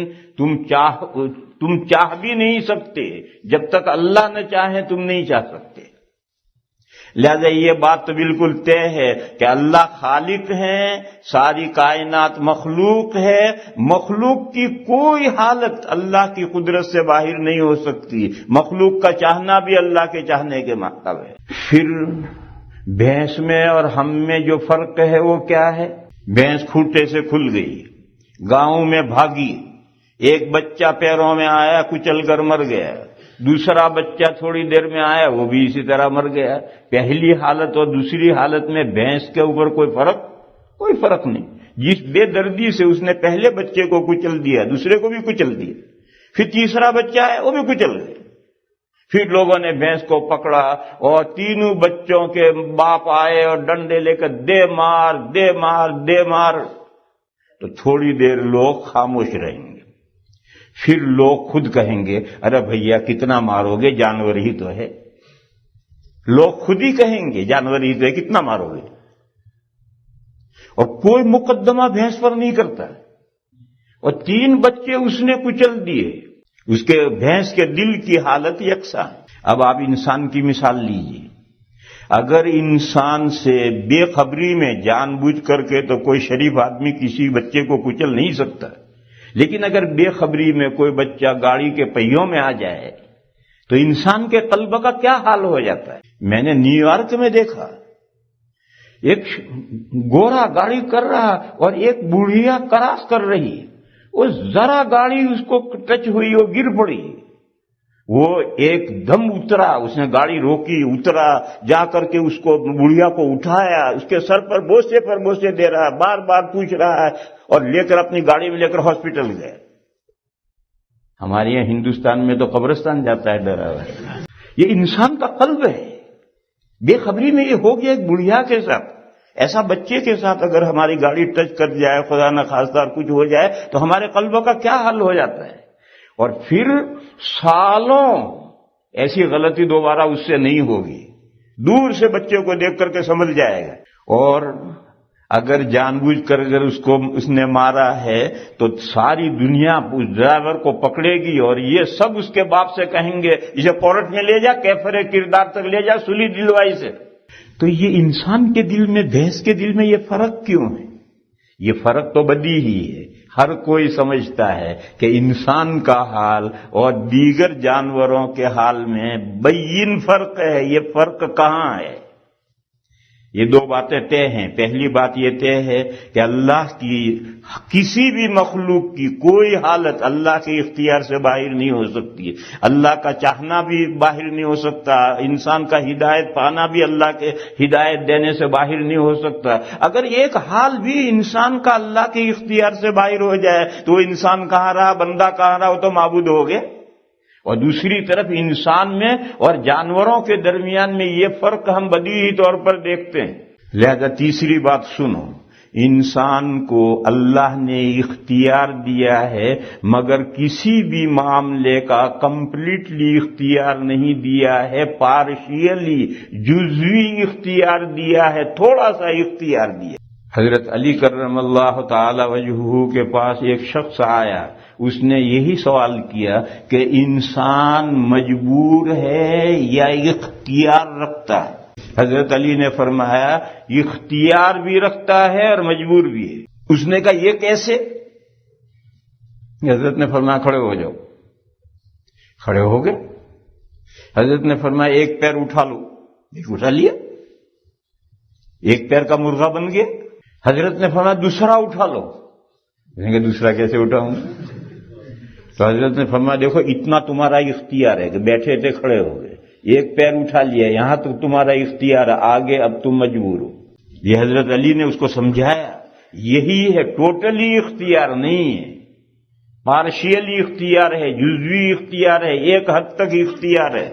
تم چاہ بھی نہیں سکتے، جب تک اللہ نہ چاہے تم نہیں چاہ سکتے۔ لہذا یہ بات تو بالکل طے ہے کہ اللہ خالق ہیں، ساری کائنات مخلوق ہے، مخلوق کی کوئی حالت اللہ کی قدرت سے باہر نہیں ہو سکتی، مخلوق کا چاہنا بھی اللہ کے چاہنے کے مطابق ہے۔ پھر بھینس میں اور ہم میں جو فرق ہے وہ کیا ہے؟ بھینس کھوٹے سے کھل گئی، گاؤں میں بھاگی، ایک بچہ پیروں میں آیا کچل کر مر گیا، دوسرا بچہ تھوڑی دیر میں آیا وہ بھی اسی طرح مر گیا۔ پہلی حالت اور دوسری حالت میں بھینس کے اوپر کوئی فرق نہیں، جس بے دردی سے اس نے پہلے بچے کو کچل دیا دوسرے کو بھی کچل دیا، پھر تیسرا بچہ ہے وہ بھی کچل گیا۔ پھر لوگوں نے بھینس کو پکڑا اور تینوں بچوں کے باپ آئے اور ڈنڈے لے کر دے مار دے مار دے مار، تو تھوڑی دیر لوگ خاموش رہیں گے، پھر لوگ خود کہیں گے ارے بھیا کتنا مارو گے، جانور ہی تو ہے۔ لوگ خود ہی کہیں گے جانور ہی تو ہے، کتنا مارو گے، اور کوئی مقدمہ بھینس پر نہیں کرتا، اور 3 بچے اس نے کچل دیے، اس کے بھینس کے دل کی حالت یکساں ہے۔ اب آپ انسان کی مثال لیجیے، اگر انسان سے بے خبری میں جان بوجھ کر کے تو کوئی شریف آدمی کسی بچے کو کچل نہیں سکتا، لیکن اگر بے خبری میں کوئی بچہ گاڑی کے پہیوں میں آ جائے تو انسان کے قلب کا کیا حال ہو جاتا ہے۔ میں نے نیو یارک میں دیکھا، ایک گورا گاڑی کر رہا اور ایک بوڑھیا کراس کر رہی، وہ ذرا گاڑی اس کو ٹچ ہوئی، وہ گر پڑی، وہ ایک دم اترا، اس نے گاڑی روکی، اترا، جا کر کے اس کو بڑھیا کو اٹھایا، اس کے سر پر بوسے دے رہا ہے، بار بار پوچھ رہا ہے، اور لے کر اپنی گاڑی میں لے کر ہاسپٹل گئے۔ ہمارے یہاں ہندوستان میں تو قبرستان جاتا ہے ڈرا ہوا۔ یہ انسان کا قلب ہے، بے خبری میں یہ ہو گیا ایک بڑھیا کے ساتھ۔ ایسا بچے کے ساتھ اگر ہماری گاڑی ٹچ کر جائے، خدا نہ خواستہ کچھ ہو جائے تو ہمارے قلب کا کیا حل ہو جاتا ہے، اور پھر سالوں ایسی غلطی دوبارہ اس سے نہیں ہوگی۔ دور سے بچے کو دیکھ کر کے سمجھ جائے گا، اور اگر جان بوجھ کر اگر اس نے مارا ہے تو ساری دنیا اس ڈرائیور کو پکڑے گی، اور یہ سب اس کے باپ سے کہیں گے اسے کورٹ میں لے جا، کیفر کردار تک لے جا، سلی دلوائی سے۔ تو یہ انسان کے دل میں، بھینس کے دل میں یہ فرق کیوں ہے؟ یہ فرق تو بدیہی ہے، ہر کوئی سمجھتا ہے کہ انسان کا حال اور دیگر جانوروں کے حال میں بین فرق ہے۔ یہ فرق کہاں ہے؟ یہ دو باتیں طے ہیں۔ پہلی بات یہ طے ہے کہ اللہ کی کسی بھی مخلوق کی کوئی حالت اللہ کے اختیار سے باہر نہیں ہو سکتی، اللہ کا چاہنا بھی باہر نہیں ہو سکتا، انسان کا ہدایت پانا بھی اللہ کے ہدایت دینے سے باہر نہیں ہو سکتا۔ اگر ایک حال بھی انسان کا اللہ کے اختیار سے باہر ہو جائے تو انسان کہاں رہا، بندہ کہاں رہا، وہ تو معبود ہو گئے۔ اور دوسری طرف انسان میں اور جانوروں کے درمیان میں یہ فرق ہم بدیہی طور پر دیکھتے ہیں۔ لہذا تیسری بات سنو، انسان کو اللہ نے اختیار دیا ہے، مگر کسی بھی معاملے کا کمپلیٹلی اختیار نہیں دیا ہے، پارشیلی، جزوی اختیار دیا ہے، تھوڑا سا اختیار دیا۔ حضرت علی کرم اللہ تعالی وجہہ کے پاس ایک شخص آیا، اس نے یہی سوال کیا کہ انسان مجبور ہے یا اختیار رکھتا ہے؟ حضرت علی نے فرمایا اختیار بھی رکھتا ہے اور مجبور بھی ہے۔ اس نے کہا یہ کیسے؟ حضرت نے فرمایا کھڑے ہو جاؤ۔ کھڑے ہو گئے۔ حضرت نے فرمایا ایک پیر اٹھا لو، ایک اٹھا لیا، ایک پیر کا مرغا بن گیا۔ حضرت نے فرمایا دوسرا اٹھا لو، کہ دوسرا کیسے اٹھاؤں؟ تو حضرت نے فرمایا دیکھو اتنا تمہارا اختیار ہے کہ بیٹھے تھے کھڑے ہو گئے، ایک پیر اٹھا لیا، یہاں تک تمہارا اختیار ہے، آگے اب تم مجبور ہو۔ یہ حضرت علی نے اس کو سمجھایا، یہی ہے، ٹوٹلی اختیار نہیں ہے، پارشیلی اختیار ہے، جزوی اختیار ہے، ایک حد تک اختیار ہے۔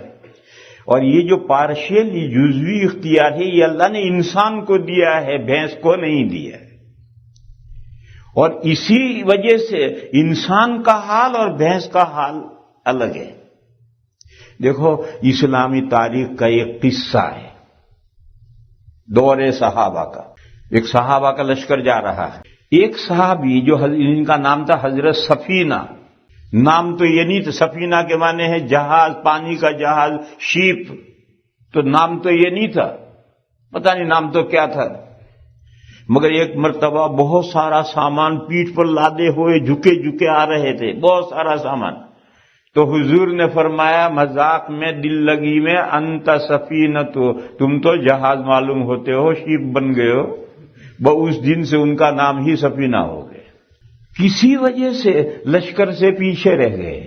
اور یہ جو پارشیلی جزوی اختیار ہے یہ اللہ نے انسان کو دیا ہے، بھینس کو نہیں دیا ہے۔ اور اسی وجہ سے انسان کا حال اور بھینس کا حال الگ ہے۔ دیکھو اسلامی تاریخ کا ایک قصہ ہے، دور صحابہ کا۔ ایک صحابہ کا لشکر جا رہا ہے، ایک صحابی جو ان کا نام تھا حضرت سفینہ، نام تو یہ نہیں تھا، سفینہ کے معنی ہے جہاز، پانی کا جہاز، شیپ، تو نام تو یہ نہیں تھا، پتہ نہیں نام تو کیا تھا۔ مگر ایک مرتبہ بہت سارا سامان پیٹھ پر لادے ہوئے جھکے آ رہے تھے، بہت سارا سامان۔ تو حضور نے فرمایا مذاق میں، دل لگی میں، انت سفینۃ، تم تو جہاز معلوم ہوتے ہو، شیپ بن گئے ہو۔ اس دن سے ان کا نام ہی سفینہ ہو گئے۔ کسی وجہ سے لشکر سے پیچھے رہ گئے،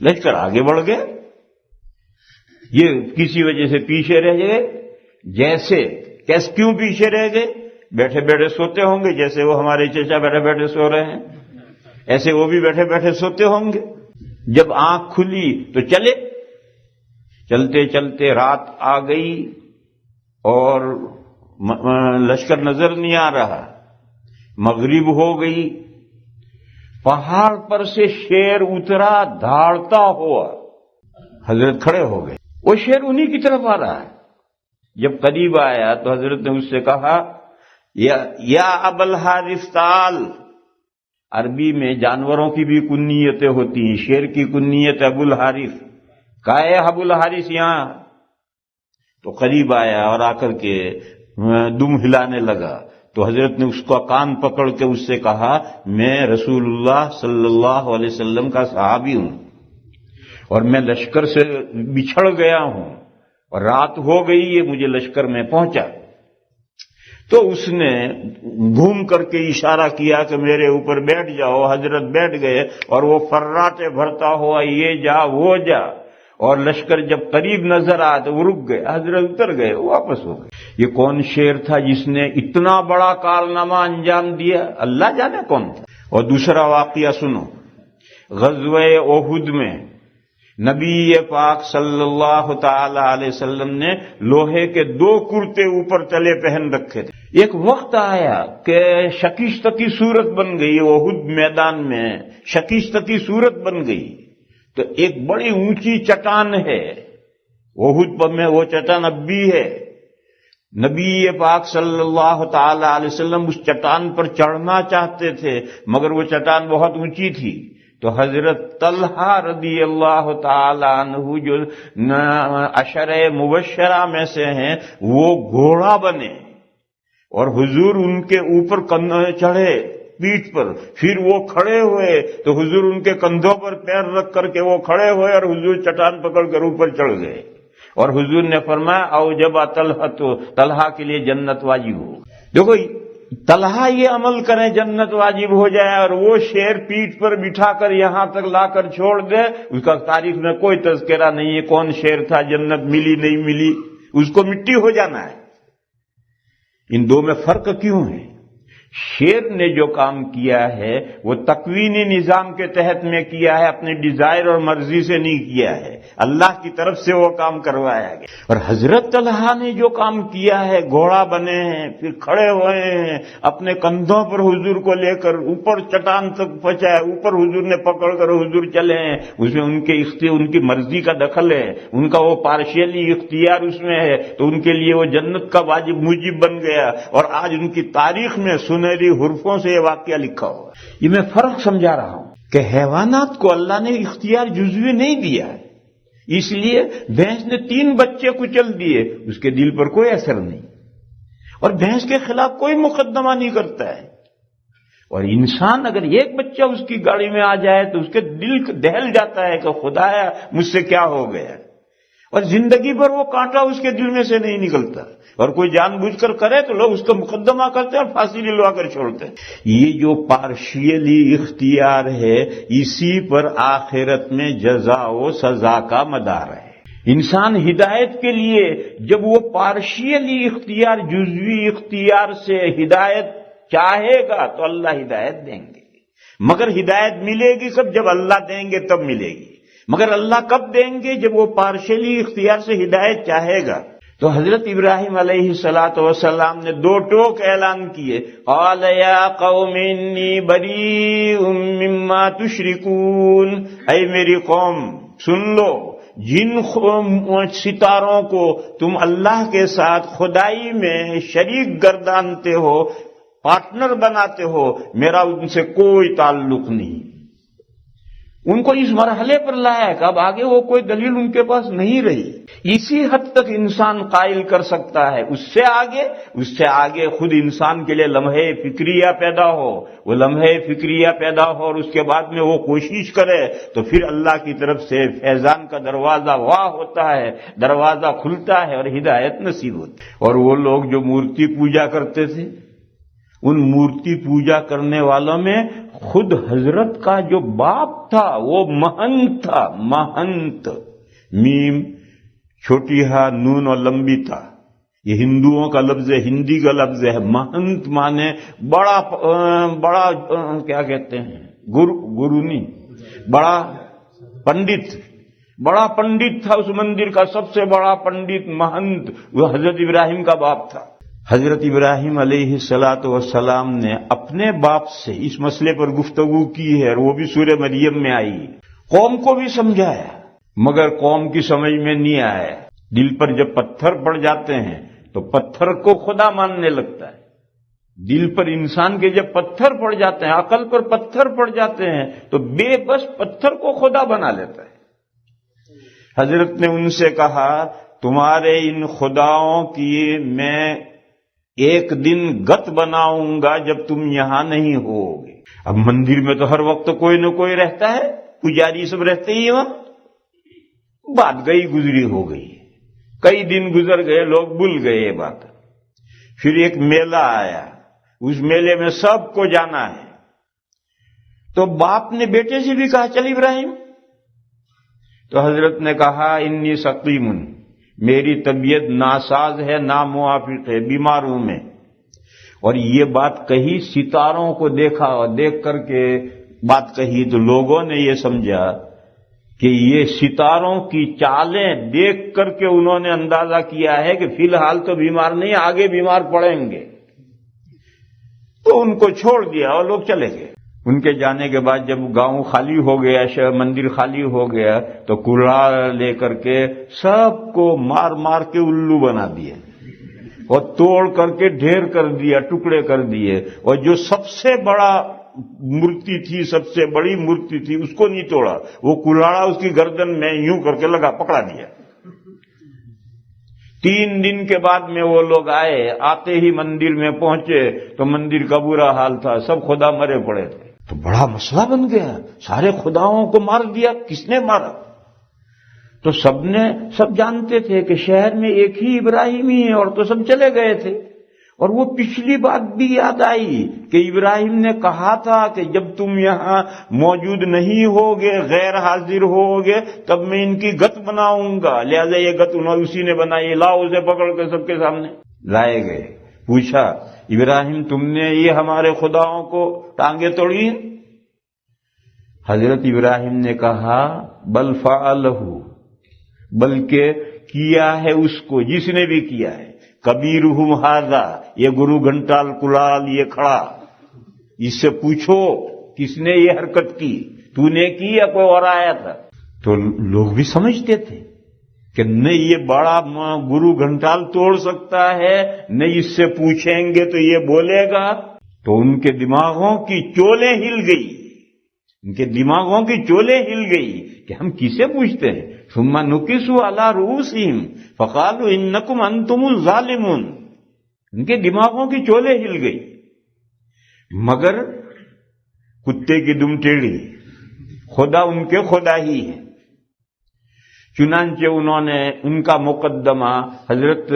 لشکر آگے بڑھ گئے، یہ کسی وجہ سے پیچھے رہ گئے۔ کیوں پیچھے رہ گئے؟ بیٹھے بیٹھے سوتے ہوں گے، جیسے وہ ہمارے چچا بیٹھے بیٹھے سو رہے ہیں، ایسے وہ بھی بیٹھے بیٹھے سوتے ہوں گے۔ جب آنکھ کھلی تو چلتے چلتے رات آ گئی اور لشکر نظر نہیں آ رہا، مغرب ہو گئی، پہاڑ پر سے شیر اترا دھاڑتا ہوا، حضرت کھڑے ہو گئے، وہ شیر انہی کی طرف آ رہا ہے۔ جب قریب آیا تو حضرت نے اس سے کہا یا ابا الحارث تعال۔ عربی میں جانوروں کی بھی کنیتیں ہوتی ہیں، شیر کی کنیت ابو الحارث، کہا ہے ابو الحارث یہاں، تو قریب آیا اور آ کر کے دم ہلانے لگا، تو حضرت نے اس کا کان پکڑ کے اس سے کہا، میں رسول اللہ صلی اللہ علیہ وسلم کا صحابی ہوں اور میں لشکر سے بچھڑ گیا ہوں اور رات ہو گئی ہے، مجھے لشکر میں پہنچا۔ تو اس نے گھوم کر کے اشارہ کیا کہ میرے اوپر بیٹھ جاؤ۔ حضرت بیٹھ گئے اور وہ فراٹے بھرتا ہوا یہ جا وہ جا، اور لشکر جب قریب نظر آیا تو وہ رک گئے، حضرت اتر گئے، واپس ہو گئے۔ یہ کون شیر تھا جس نے اتنا بڑا کارنامہ انجام دیا؟ اللہ جانے کون تھا۔ اور دوسرا واقعہ سنو، غزوہ احد میں نبی پاک صلی اللہ تعالی علیہ وسلم نے لوہے کے 2 کرتے اوپر تلے پہن رکھے تھے۔ ایک وقت آیا کہ شکست کی صورت بن گئی، احد میدان میں شکست کی صورت بن گئی، تو ایک بڑی اونچی چٹان ہے احد میں، وہ چٹان اب بھی ہے۔ نبی پاک صلی اللہ تعالی علیہ وسلم اس چٹان پر چڑھنا چاہتے تھے، مگر وہ چٹان بہت اونچی تھی، تو حضرت طلحہ رضی اللہ تعالی عنہ جو عشرہ مبشرہ میں سے ہیں، وہ گھوڑا بنے اور حضور ان کے اوپر چڑھے پیٹھ پر، پھر وہ کھڑے ہوئے تو حضور ان کے کندھوں پر پیر رکھ کر کے وہ کھڑے ہوئے اور حضور چٹان پکڑ کر اوپر چڑھ گئے، اور حضور نے فرمایا اوجب طلحہ، تو طلحہ کے لیے جنت واجب ہو۔ دیکھو طلحہ یہ عمل کریں جنت واجب ہو جائے، اور وہ شیر پیٹھ پر بٹھا کر یہاں تک لا کر چھوڑ دے، اس کا تاریخ میں کوئی تذکرہ نہیں ہے کون شیر تھا، جنت ملی نہیں ملی، اس کو مٹی ہو جانا ہے۔ ان دو میں فرق کیوں ہے؟ شیر نے جو کام کیا ہے وہ تکوینی نظام کے تحت میں کیا ہے، اپنی ڈیزائر اور مرضی سے نہیں کیا ہے، اللہ کی طرف سے وہ کام کروایا گیا۔ اور حضرت طلحہ نے جو کام کیا ہے، گھوڑا بنے ہیں، پھر کھڑے ہوئے ہیں، اپنے کندھوں پر حضور کو لے کر اوپر چٹان تک پہنچایا، اوپر حضور نے پکڑ کر حضور چلے ہیں، اس میں ان کی مرضی کا دخل ہے، ان کا وہ پارشیلی اختیار اس میں ہے، تو ان کے لیے وہ جنت کا واجب موجب بن گیا، اور آج ان کی تاریخ میں سنہری حروفوں سے یہ واقعہ لکھا ہوا ہے۔ یہ میں فرق سمجھا رہا ہوں کہ حیوانات کو اللہ نے اختیار جزوی نہیں دیا ہے، اس لیے بھینس نے 3 بچے کچل دیے، اس کے دل پر کوئی اثر نہیں، اور بھینس کے خلاف کوئی مقدمہ نہیں کرتا ہے۔ اور انسان اگر ایک بچہ اس کی گاڑی میں آ جائے تو اس کے دل دہل جاتا ہے کہ خدایا مجھ سے کیا ہو گیا، اور زندگی بھر وہ کانٹا اس کے دل میں سے نہیں نکلتا، اور کوئی جان بوجھ کر کرے تو لوگ اس کا مقدمہ کرتے ہیں اور پھانسی دلوا کر چھوڑتے ہیں۔ یہ جو پارشیلی اختیار ہے، اسی پر آخرت میں جزا و سزا کا مدار ہے۔ انسان ہدایت کے لیے جب وہ پارشیلی اختیار، جزوی اختیار سے ہدایت چاہے گا تو اللہ ہدایت دیں گے، مگر ہدایت ملے گی کب؟ جب اللہ دیں گے تب ملے گی، مگر اللہ کب دیں گے؟ جب وہ پارشلی اختیار سے ہدایت چاہے گا۔ تو حضرت ابراہیم علیہ السلام نے 2 ٹوک اعلان کیے، قال یا قوم انی بریء مما تشرکون، اے میری قوم سن لو، جن ستاروں کو تم اللہ کے ساتھ خدائی میں شریک گردانتے ہو، پارٹنر بناتے ہو، میرا ان سے کوئی تعلق نہیں۔ ان کو اس مرحلے پر لایا کہ اب آگے وہ کوئی دلیل ان کے پاس نہیں رہی۔ اسی حد تک انسان قائل کر سکتا ہے، اس سے آگے خود انسان کے لیے لمحے فکریہ پیدا ہو، وہ لمحے فکریہ پیدا ہو اور اس کے بعد میں وہ کوشش کرے تو پھر اللہ کی طرف سے فیضان کا دروازہ واہ ہوتا ہے، دروازہ کھلتا ہے اور ہدایت نصیب ہوتی ہے۔ اور وہ لوگ جو مورتی پوجا کرتے تھے، ان مورتی پوجا کرنے والوں میں خود حضرت کا جو باپ تھا وہ مہنت تھا، مہنت، میم چھوٹی ہا نون اور لمبی تھا، یہ ہندوؤں کا لفظ ہے، ہندی کا لفظ ہے۔ مہنت مانے بڑا کیا کہتے ہیں، گرو نہیں، بڑا پنڈت تھا، اس مندر کا سب سے بڑا پنڈت مہنت، وہ حضرت ابراہیم کا باپ تھا۔ حضرت ابراہیم علیہ السلام نے اپنے باپ سے اس مسئلے پر گفتگو کی ہے، اور وہ بھی سورہ مریم میں آئی، قوم کو بھی سمجھایا، مگر قوم کی سمجھ میں نہیں آیا۔ دل پر جب پتھر پڑ جاتے ہیں تو پتھر کو خدا ماننے لگتا ہے، دل پر انسان کے جب پتھر پڑ جاتے ہیں، عقل پر پتھر پڑ جاتے ہیں تو بے بس پتھر کو خدا بنا لیتا ہے۔ حضرت نے ان سے کہا تمہارے ان خداؤں کی میں ایک دن گت بناؤں گا جب تم یہاں نہیں ہوگے۔ اب مندر میں تو ہر وقت کوئی نہ کوئی رہتا ہے، پجاری سب رہتے ہی وہاں۔ بات گئی گزری ہو گئی، کئی دن گزر گئے، لوگ بھول گئے یہ بات۔ پھر ایک میلہ آیا، اس میلے میں سب کو جانا ہے، تو باپ نے بیٹے سے بھی کہا چل ابراہیم، تو حضرت نے کہا انی سقیم، میری طبیعت ناساز ہے، ناموافق ہے، بیمار ہوں میں۔ اور یہ بات کہی، ستاروں کو دیکھا اور دیکھ کر کے بات کہی، تو لوگوں نے یہ سمجھا کہ یہ ستاروں کی چالیں دیکھ کر کے انہوں نے اندازہ کیا ہے کہ فی الحال تو بیمار نہیں، آگے بیمار پڑیں گے، تو ان کو چھوڑ دیا اور لوگ چلے گئے۔ ان کے جانے کے بعد جب گاؤں خالی ہو گیا، مندر خالی ہو گیا، تو کلہاڑ لے کر کے سب کو مار مار کے الو بنا دیا اور توڑ کر کے ڈھیر کر دیا، ٹکڑے کر دیے۔ اور جو سب سے بڑا مورتی تھی، سب سے بڑی مورتی تھی، اس کو نہیں توڑا، وہ کلاڑا اس کی گردن میں یوں کر کے لگا، پکڑا دیا۔ 3 دن کے بعد میں وہ لوگ آئے، آتے ہی مندر میں پہنچے تو مندر کا برا حال تھا، سب خدا مرے پڑے تھے۔ تو بڑا مسئلہ بن گیا، سارے خداؤں کو مار دیا، کس نے مارا؟ تو سب جانتے تھے کہ شہر میں ایک ہی ابراہیم ہی ہے، اور تو سب چلے گئے تھے۔ اور وہ پچھلی بات بھی یاد آئی کہ ابراہیم نے کہا تھا کہ جب تم یہاں موجود نہیں ہوگے، غیر حاضر ہوگے، تب میں ان کی گت بناؤں گا، لہذا یہ گت اسی نے بنائی، لاؤ اسے پکڑ کے سب کے سامنے لائے گئے۔ پوچھا ابراہیم تم نے یہ ہمارے خداؤں کو ٹانگیں توڑی؟ حضرت ابراہیم نے کہا بل فعلہ، بلکہ کیا ہے اس کو، جس نے بھی کیا ہے، کبیرہم ھذا، یہ گرو گھنٹال کلال یہ کھڑا، اس سے پوچھو کس نے یہ حرکت کی، تو نے کی یا کوئی اور آیا تھا؟ تو لوگ بھی سمجھتے تھے کہ نہیں یہ بڑا گرو گھنٹال توڑ سکتا ہے، نہیں اس سے پوچھیں گے تو یہ بولے گا۔ تو ان کے دماغوں کی چولیں ہل گئی، ان کے دماغوں کی چولیں ہل گئی کہ ہم کسے پوچھتے ہیں۔ ثم نکسوا علی رؤوسہم فقالوا انکم انتم الظالمون، ان کے دماغوں کی چولیں ہل گئی، مگر کتے کی دم ٹیڑھی، خدا ان کے خدا ہی ہے۔ چنانچہ انہوں نے ان کا مقدمہ، حضرت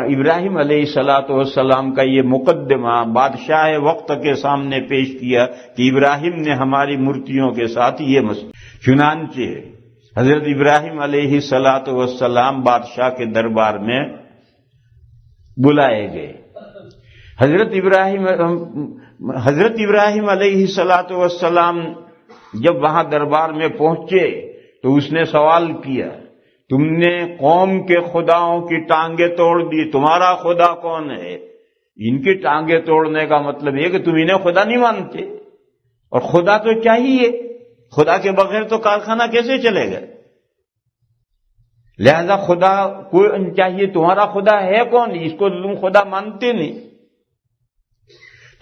ابراہیم علیہ السلام کا یہ مقدمہ بادشاہ وقت کے سامنے پیش کیا کہ ابراہیم نے ہماری مورتیوں کے ساتھ یہ مسئلہ۔ چنانچہ حضرت ابراہیم علیہ السلام بادشاہ کے دربار میں بلائے گئے۔ حضرت ابراہیم علیہ السلام جب وہاں دربار میں پہنچے تو اس نے سوال کیا تم نے قوم کے خداؤں کی ٹانگیں توڑ دی، تمہارا خدا کون ہے؟ ان کی ٹانگیں توڑنے کا مطلب یہ کہ تم انہیں خدا نہیں مانتے، اور خدا تو چاہیے، خدا کے بغیر تو کارخانہ کیسے چلے گا؟ لہذا خدا کوئی چاہیے، تمہارا خدا ہے کون؟ اس کو تم خدا مانتے نہیں۔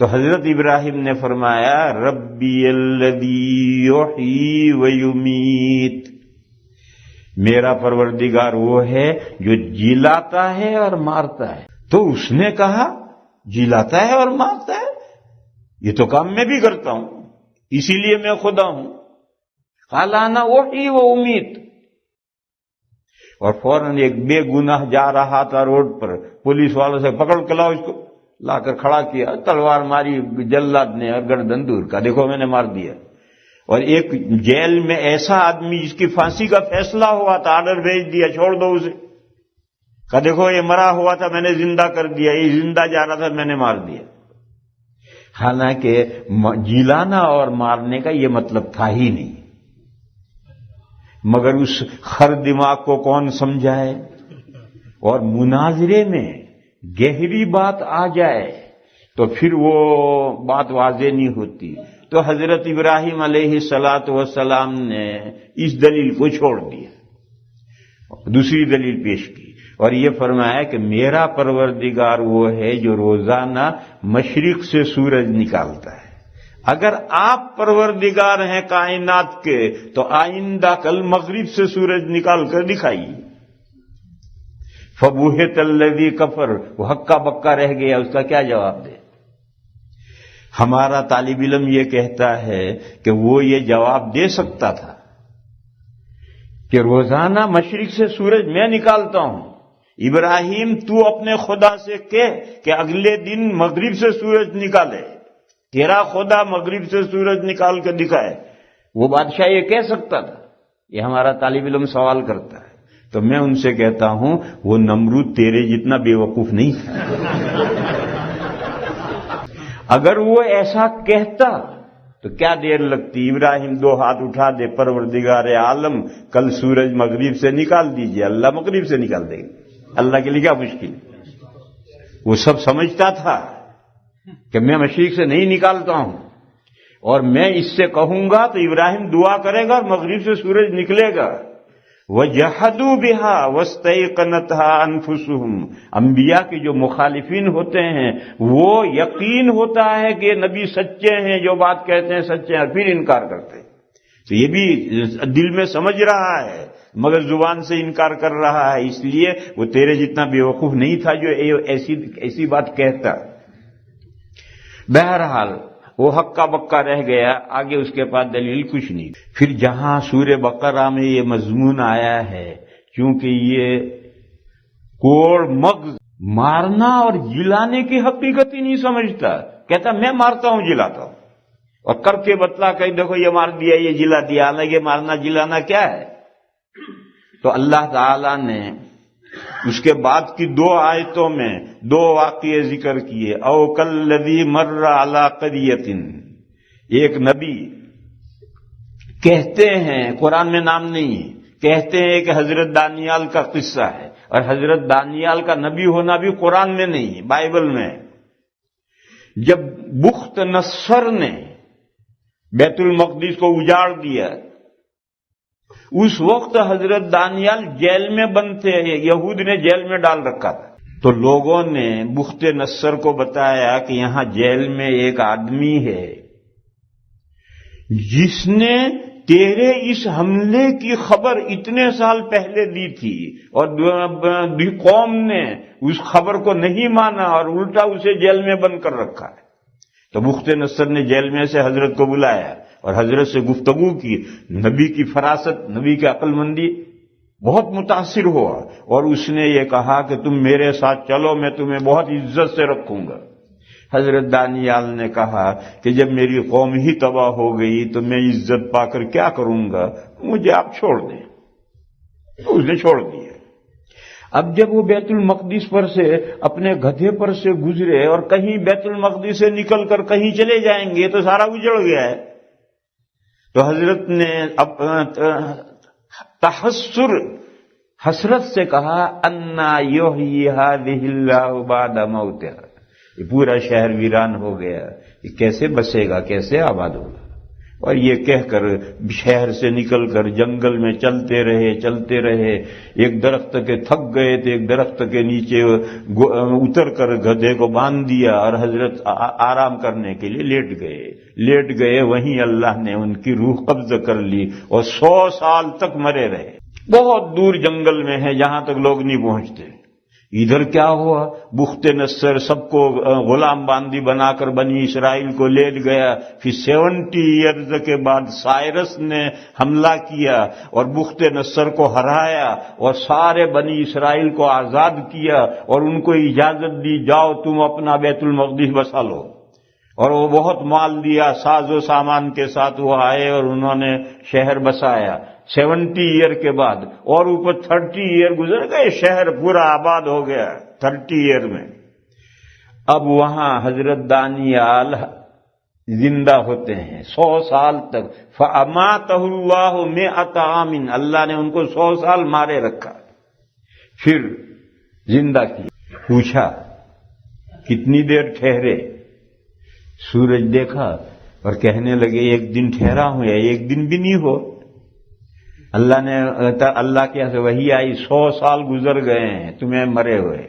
تو حضرت ابراہیم نے فرمایا ربی الذی یحیی و یمیت، میرا پروردگار وہ ہے جو جلاتا ہے اور مارتا ہے۔ تو اس نے کہا جلاتا ہے اور مارتا ہے، یہ تو کام میں بھی کرتا ہوں، اسی لیے میں خدا ہوں۔ قال انا احیی و امیت، اور فوراً ایک بے گناہ جا رہا تھا روڈ پر، پولیس والوں سے پکڑ کے لاؤ، اس کو لا کر کھڑا کیا، تلوار ماری جلاد نے اور گردن دور کا، دیکھو میں نے مار دیا۔ اور ایک جیل میں ایسا آدمی جس کی پھانسی کا فیصلہ ہوا تھا، آرڈر بھیج دیا چھوڑ دو اسے، کہا دیکھو یہ مرا ہوا تھا میں نے زندہ کر دیا، یہ زندہ جا رہا تھا میں نے مار دیا۔ حالانکہ جلانا اور مارنے کا یہ مطلب تھا ہی نہیں، مگر اس خر دماغ کو کون سمجھائے؟ اور مناظرے میں گہری بات آ جائے تو پھر وہ بات واضح نہیں ہوتی۔ تو حضرت ابراہیم علیہ السلام نے اس دلیل کو چھوڑ دیا، دوسری دلیل پیش کی، اور یہ فرمایا کہ میرا پروردگار وہ ہے جو روزانہ مشرق سے سورج نکالتا ہے۔ اگر آپ پروردگار ہیں کائنات کے تو آئندہ کل مغرب سے سورج نکال کر دکھائیے۔ فبوہت الذی کفر، وہ ہکا بکا رہ گیا، اس کا کیا جواب دے؟ ہمارا طالب علم یہ کہتا ہے کہ وہ یہ جواب دے سکتا تھا کہ روزانہ مشرق سے سورج میں نکالتا ہوں، ابراہیم تو اپنے خدا سے کہہ کہ اگلے دن مغرب سے سورج نکالے، تیرا خدا مغرب سے سورج نکال کے دکھائے۔ وہ بادشاہ یہ کہہ سکتا تھا، یہ ہمارا طالب علم سوال کرتا ہے۔ تو میں ان سے کہتا ہوں وہ نمرود تیرے جتنا بے وقوف نہیں تھا۔ اگر وہ ایسا کہتا تو کیا دیر لگتی؟ ابراہیم 2 ہاتھ اٹھا دے، پروردگار عالم کل سورج مغرب سے نکال دیجئے، اللہ مغرب سے نکال دے گا، اللہ کے لیے کیا مشکل؟ وہ سب سمجھتا تھا کہ میں مشرق سے نہیں نکالتا ہوں، اور میں اس سے کہوں گا تو ابراہیم دعا کرے گا اور مغرب سے سورج نکلے گا۔ وَجَحَدُوا بِهَا وَاسْتَيْقَنَتْهَا أَنفُسُهُمْ، انبیاء کے جو مخالفین ہوتے ہیں وہ یقین ہوتا ہے کہ نبی سچے ہیں، جو بات کہتے ہیں سچے ہیں، اور پھر انکار کرتے ہیں۔ تو یہ بھی دل میں سمجھ رہا ہے مگر زبان سے انکار کر رہا ہے، اس لیے وہ تیرے جتنا بے وقوف نہیں تھا جو ایسی بات کہتا۔ بہرحال وہ ہکا بکا رہ گیا، آگے اس کے پاس دلیل کچھ نہیں۔ پھر جہاں سورہ بقرہ میں یہ مضمون آیا ہے، چونکہ یہ کوڑ مغز مارنا اور جلانے کی حقیقت ہی نہیں سمجھتا، کہتا میں مارتا ہوں جلاتا ہوں، اور کر کے بتلا کہ دیکھو یہ مار دیا یہ جلا دیا، حالانکہ مارنا جلانا کیا ہے؟ تو اللہ تعالی نے اس کے بعد کی 2 آیتوں میں 2 واقعے ذکر کیے۔ او کالذی مر علی قریۃ، ایک نبی کہتے ہیں، قرآن میں نام نہیں ہے، کہتے ہیں کہ حضرت دانیال کا قصہ ہے، اور حضرت دانیال کا نبی ہونا بھی قرآن میں نہیں ہے، بائبل میں۔ جب بخت نصر نے بیت المقدس کو اجاڑ دیا، اس وقت حضرت دانیال جیل میں بند تھے، یہود نے جیل میں ڈال رکھا تھا۔ تو لوگوں نے بخت نصر کو بتایا کہ یہاں جیل میں ایک آدمی ہے جس نے تیرے اس حملے کی خبر اتنے سال پہلے دی تھی، اور قوم نے اس خبر کو نہیں مانا اور الٹا اسے جیل میں بند کر رکھا ہے۔ تو بخت نصر نے جیل میں سے حضرت کو بلایا اور حضرت سے گفتگو کی، نبی کی فراست، نبی کی عقل مندی بہت متاثر ہوا، اور اس نے یہ کہا کہ تم میرے ساتھ چلو، میں تمہیں بہت عزت سے رکھوں گا۔ حضرت دانیال نے کہا کہ جب میری قوم ہی تباہ ہو گئی تو میں عزت پا کر کیا کروں گا، مجھے آپ چھوڑ دیں۔ تو اس نے چھوڑ دیا۔ اب جب وہ بیت المقدس پر سے اپنے گدھے پر سے گزرے اور کہیں بیت المقدس سے نکل کر کہیں چلے جائیں گے تو سارا اجڑ گیا ہے، تو حضرت نے حسرت سے کہا انا یحیی ھذہ اللہ بعد موتہا، یہ پورا شہر ویران ہو گیا، یہ کیسے بسے گا، کیسے آباد ہوگا؟ اور یہ کہہ کر شہر سے نکل کر جنگل میں چلتے رہے، ایک درخت کے تھک گئے تھے، ایک درخت کے نیچے اتر کر گدھے کو باندھ دیا اور حضرت آرام کرنے کے لیے لیٹ گئے۔ وہیں اللہ نے ان کی روح قبض کر لی اور 100 سال تک مرے رہے۔ بہت دور جنگل میں ہے جہاں تک لوگ نہیں پہنچتے۔ ادھر کیا ہوا، بخت نصر سب کو غلام باندی بنا کر بنی اسرائیل کو لے گیا۔ پھر 70 ایئرز کے بعد سائرس نے حملہ کیا اور بخت نصر کو ہرایا اور سارے بنی اسرائیل کو آزاد کیا، اور ان کو اجازت دی جاؤ تم اپنا بیت المقدس بسا لو، اور وہ بہت مال دیا، ساز و سامان کے ساتھ وہ آئے اور انہوں نے شہر بسایا 70 ایئر کے بعد، اور اوپر 30 ایئر گزر گئے، شہر پورا آباد ہو گیا 30 ایئر میں۔ اب وہاں حضرت دانیال زندہ ہوتے ہیں 100 سال تک، فَأَمَاتَهُ اللَّهُ 100 عَامٍ، اللہ نے ان کو 100 سال مارے رکھا، پھر زندہ کیا۔ پوچھا کتنی دیر ٹھہرے، سورج دیکھا اور کہنے لگے 1 دن ٹھہرا ہوں یا 1 دن بھی نہیں ہو۔ اللہ کے یہاں سے وحی آئی 100 سال گزر گئے ہیں تمہیں مرے ہوئے،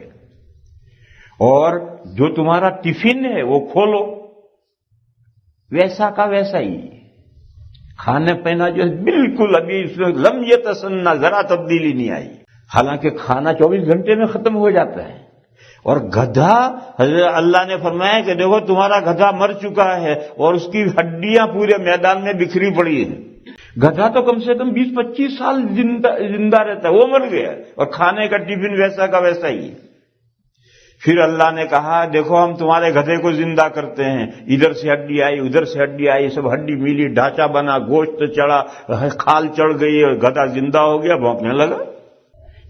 اور جو تمہارا ٹفن ہے وہ کھولو، ویسا کا ویسا ہی، کھانے پینا جو بالکل ابھی اس میں لم یتسنہ، ذرا تبدیلی نہیں آئی۔ حالانکہ کھانا 24 گھنٹے میں ختم ہو جاتا ہے. اور گدھا، حضرت اللہ نے فرمایا کہ دیکھو تمہارا گدھا مر چکا ہے اور اس کی ہڈیاں پورے میدان میں بکھری پڑی ہیں. گدھا تو کم سے کم 20-25 سال زندہ رہتا ہے، وہ مر گیا اور کھانے کا ٹفن ویسا کا ویسا ہی. پھر اللہ نے کہا دیکھو ہم تمہارے گدھے کو زندہ کرتے ہیں، ادھر سے ہڈی آئی ادھر سے ہڈی آئی، سب ہڈی ملی، ڈھانچہ بنا، گوشت چڑھا، کھال چڑھ گئی اور گدھا زندہ ہو گیا، بھونکنے لگا.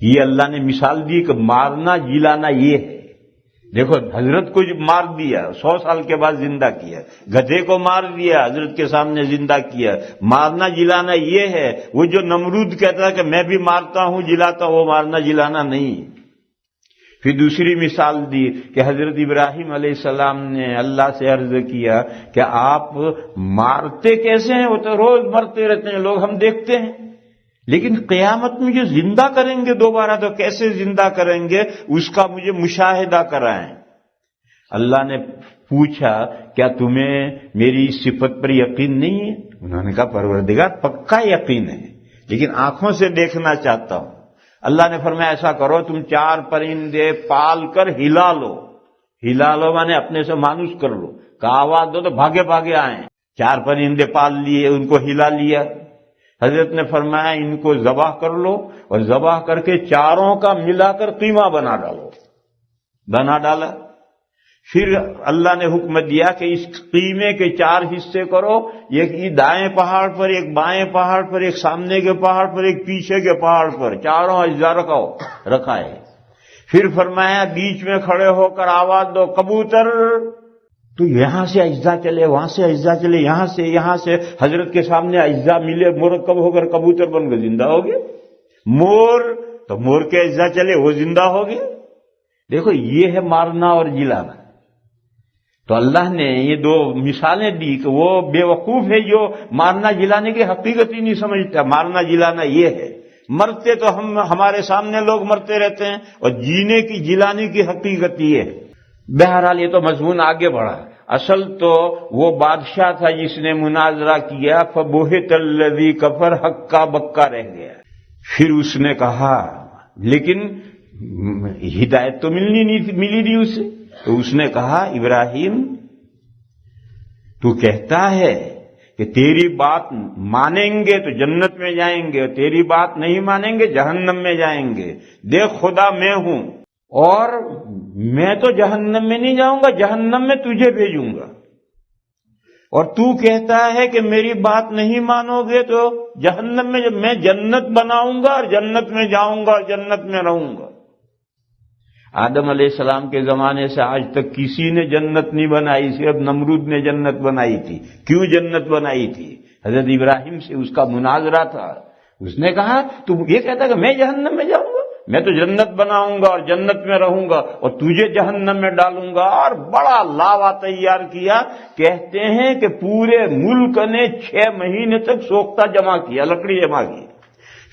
یہ اللہ نے مثال دی کہ مارنا جلانا یہ ہے. دیکھو حضرت کو مار دیا، 100 سال کے بعد زندہ کیا، گدھے کو مار دیا، حضرت کے سامنے زندہ کیا. مارنا جلانا یہ ہے. وہ جو نمرود کہتا ہے کہ میں بھی مارتا ہوں جلاتا ہوں، وہ مارنا جلانا نہیں. پھر دوسری مثال دی کہ حضرت ابراہیم علیہ السلام نے اللہ سے عرض کیا کہ آپ مارتے کیسے ہیں؟ وہ تو روز مرتے رہتے ہیں، لوگ ہم دیکھتے ہیں، لیکن قیامت میں جو زندہ کریں گے دوبارہ تو کیسے زندہ کریں گے اس کا مجھے مشاہدہ کرائیں. اللہ نے پوچھا کیا تمہیں میری صفت پر یقین نہیں ہے؟ انہوں نے کہا پروردگار پکا یقین ہے، لیکن آنکھوں سے دیکھنا چاہتا ہوں. اللہ نے فرمایا ایسا کرو تم 4 پرندے پال کر ہلا لو مانے اپنے سے مانوس کر لو، کہ آواز دو تو بھاگے بھاگے آئیں. 4 پرندے پال لیے، ان کو ہلا لیا. حضرت نے فرمایا ان کو ذبح کر لو اور ذبح کر کے چاروں کا ملا کر قیمہ بنا ڈالا. پھر اللہ نے حکم دیا کہ اس قیمے کے 4 حصے کرو، ایک دائیں پہاڑ پر، ایک بائیں پہاڑ پر، ایک سامنے کے پہاڑ پر، ایک پیچھے کے پہاڑ پر، چاروں اجزاء رکھا ہے. پھر فرمایا بیچ میں کھڑے ہو کر آواز دو کبوتر، تو یہاں سے اجزاء چلے، وہاں سے اجزاء چلے، یہاں سے حضرت کے سامنے اجزاء ملے، مرکب ہو کر کبوتر بن کر زندہ ہو گئے. مور، تو مور کے اجزاء چلے، وہ زندہ ہو گئے. دیکھو یہ ہے مارنا اور جلانا. تو اللہ نے یہ 2 مثالیں دی کہ وہ بے وقوف ہے جو مارنا جلانے کی حقیقت ہی نہیں سمجھتا. مارنا جلانا یہ ہے، مرتے تو ہمارے سامنے لوگ مرتے رہتے ہیں، اور جینے کی جلانے کی حقیقت یہ ہے. بہرحال یہ تو مضمون آگے بڑھا. اصل تو وہ بادشاہ تھا جس نے مناظرہ کیا، فبہت الذی کفر، ہکا بکا رہ گیا. پھر اس نے کہا لیکن ہدایت تو ملی نہیں اسے. تو اس نے کہا ابراہیم تو کہتا ہے کہ تیری بات مانیں گے تو جنت میں جائیں گے، اور تیری بات نہیں مانیں گے جہنم میں جائیں گے. دیکھ خدا میں ہوں، اور میں تو جہنم میں نہیں جاؤں گا، جہنم میں تجھے بھیجوں گا. اور تو کہتا ہے کہ میری بات نہیں مانو گے تو جہنم میں، میں جنت بناؤں گا اور جنت میں جاؤں گا اور جنت میں رہوں گا. آدم علیہ السلام کے زمانے سے آج تک کسی نے جنت نہیں بنائی، صرف نمرود نے جنت بنائی تھی. کیوں جنت بنائی تھی؟ حضرت ابراہیم سے اس کا مناظرہ تھا. اس نے کہا تو یہ کہتا کہ میں جہنم میں جاؤں گا، میں تو جنت بناؤں گا اور جنت میں رہوں گا اور تجھے جہنم میں ڈالوں گا. اور بڑا لاوا تیار کیا. کہتے ہیں کہ پورے ملک نے 6 مہینے تک سوختہ جمع کیا، لکڑی جمع کی.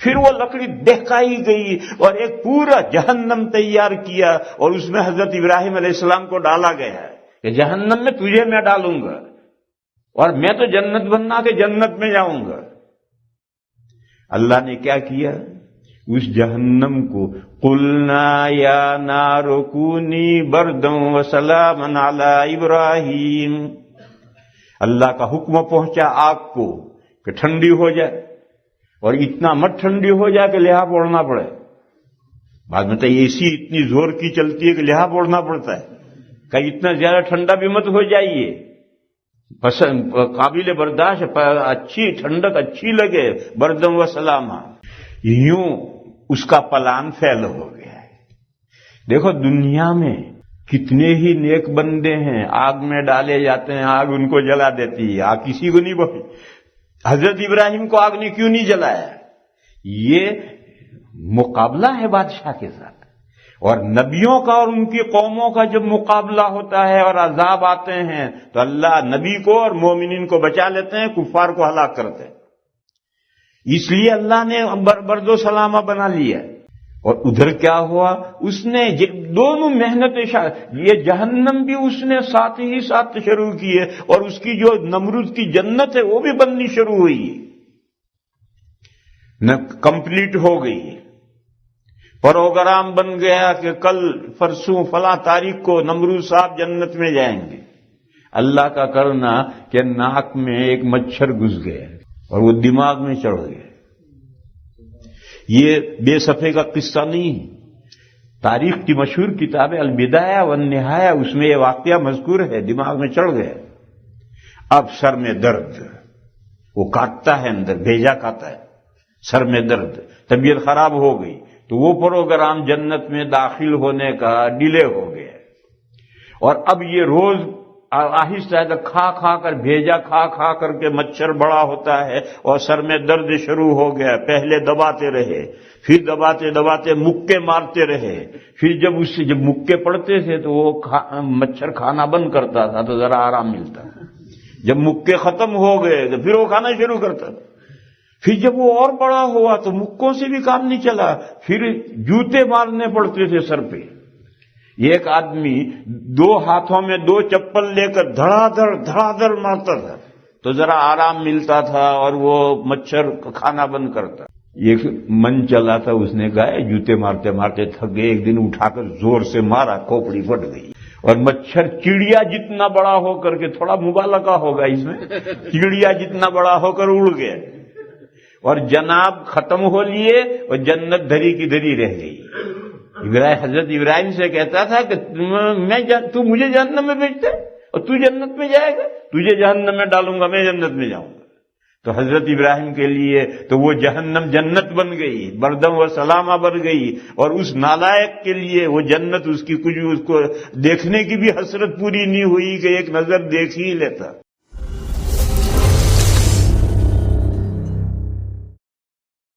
پھر وہ لکڑی دہکائی گئی اور ایک پورا جہنم تیار کیا، اور اس میں حضرت ابراہیم علیہ السلام کو ڈالا گیا ہے کہ جہنم میں تجھے میں ڈالوں گا اور میں تو جنت بننا کہ جنت میں جاؤں گا. اللہ نے کیا کیا؟ اس جہنم کو قلنا یا نار کونی بردا وسلاما علی ابراہیم، اللہ کا حکم پہنچا آگ کو کہ ٹھنڈی ہو جائے، اور اتنا مت ٹھنڈی ہو جائے کہ لحاف اوڑھنا پڑے. بعد میں تو اے سی اتنی زور کی چلتی ہے کہ لحاف اوڑھنا پڑتا ہے. کہ اتنا زیادہ ٹھنڈا بھی مت ہو جائیے، قابل برداشت، اچھی ٹھنڈک اچھی لگے، بردم و سلاما. یوں اس کا پلان فیل ہو گیا ہے. دیکھو دنیا میں کتنے ہی نیک بندے ہیں، آگ میں ڈالے جاتے ہیں، آگ ان کو جلا دیتی ہے، آگ کسی کو نہیں بخشی. حضرت ابراہیم کو آگ نے کیوں نہیں جلایا؟ یہ مقابلہ ہے بادشاہ کے ساتھ. اور نبیوں کا اور ان کی قوموں کا جب مقابلہ ہوتا ہے اور عذاب آتے ہیں تو اللہ نبی کو اور مومنین کو بچا لیتے ہیں، کفار کو ہلاک کرتے ہیں. اس لیے اللہ نے برد و سلامہ بنا لیا. اور ادھر کیا ہوا؟ اس نے دونوں محنتیں، یہ جہنم بھی اس نے ساتھ ہی ساتھ شروع کی ہے، اور اس کی جو نمرود کی جنت ہے وہ بھی بننی شروع ہوئی ہے، نہ کمپلیٹ ہو گئی ہے. پروگرام بن گیا کہ کل پرسوں فلاں تاریخ کو نمرود صاحب جنت میں جائیں گے. اللہ کا کرنا کہ ناک میں ایک مچھر گھس گیا اور وہ دماغ میں چڑھ گیا. یہ بے صفحے کا قصہ نہیں ہے. تاریخ کی مشہور کتاب ہے البدایہ والنہایہ، اس میں یہ واقعہ مذکور ہے. دماغ میں چڑھ گیا. اب سر میں درد، وہ کاٹتا ہے اندر، بھیجا کھاتا ہے، سر میں درد، طبیعت خراب ہو گئی تو وہ پروگرام جنت میں داخل ہونے کا ڈیلے ہو گیا. اور اب یہ روز آہستہ آہستہ کھا کھا کر بھیجا کھا کر کے مچھر بڑا ہوتا ہے اور سر میں درد شروع ہو گیا. پہلے دباتے رہے، پھر دباتے دباتے مکے مارتے رہے. پھر جب مکے پڑتے تھے تو وہ مچھر کھانا بند کرتا تھا تو ذرا آرام ملتا. جب مکے ختم ہو گئے تو پھر وہ کھانا شروع کرتا تھا. پھر جب وہ اور بڑا ہوا تو مکوں سے بھی کام نہیں چلا، پھر جوتے مارنے پڑتے تھے سر پہ. ایک آدمی 2 ہاتھوں میں 2 چپل لے کر دھڑا دھڑ مارتا تھا تو ذرا آرام ملتا تھا اور وہ مچھر کھانا بند کرتا. ایک من چلا تھا، اس نے کہا جوتے مارتے مارتے تھک گئے، ایک دن اٹھا کر زور سے مارا، کھوپڑی پھٹ گئی. اور مچھر چڑیا جتنا بڑا ہو کر کے، تھوڑا مبالغہ ہوگا اس میں، چڑیا جتنا بڑا ہو کر اڑ گیا اور جناب ختم ہو لیے اور جنت دھری کی دھری رہ گئی. حضرت ابراہیم سے کہتا تھا کہ تو مجھے جہنم میں بھیجتا ہے اور تو جنت میں جائے گا، تجھے جہنم میں ڈالوں گا، میں جنت میں جاؤں گا. تو حضرت ابراہیم کے لیے تو وہ جہنم جنت بن گئی، بردم و سلامہ بن گئی. اور اس نالائق کے لیے وہ جنت اس کی کچھ اس کو دیکھنے کی بھی حسرت پوری نہیں ہوئی کہ ایک نظر دیکھ ہی لیتا.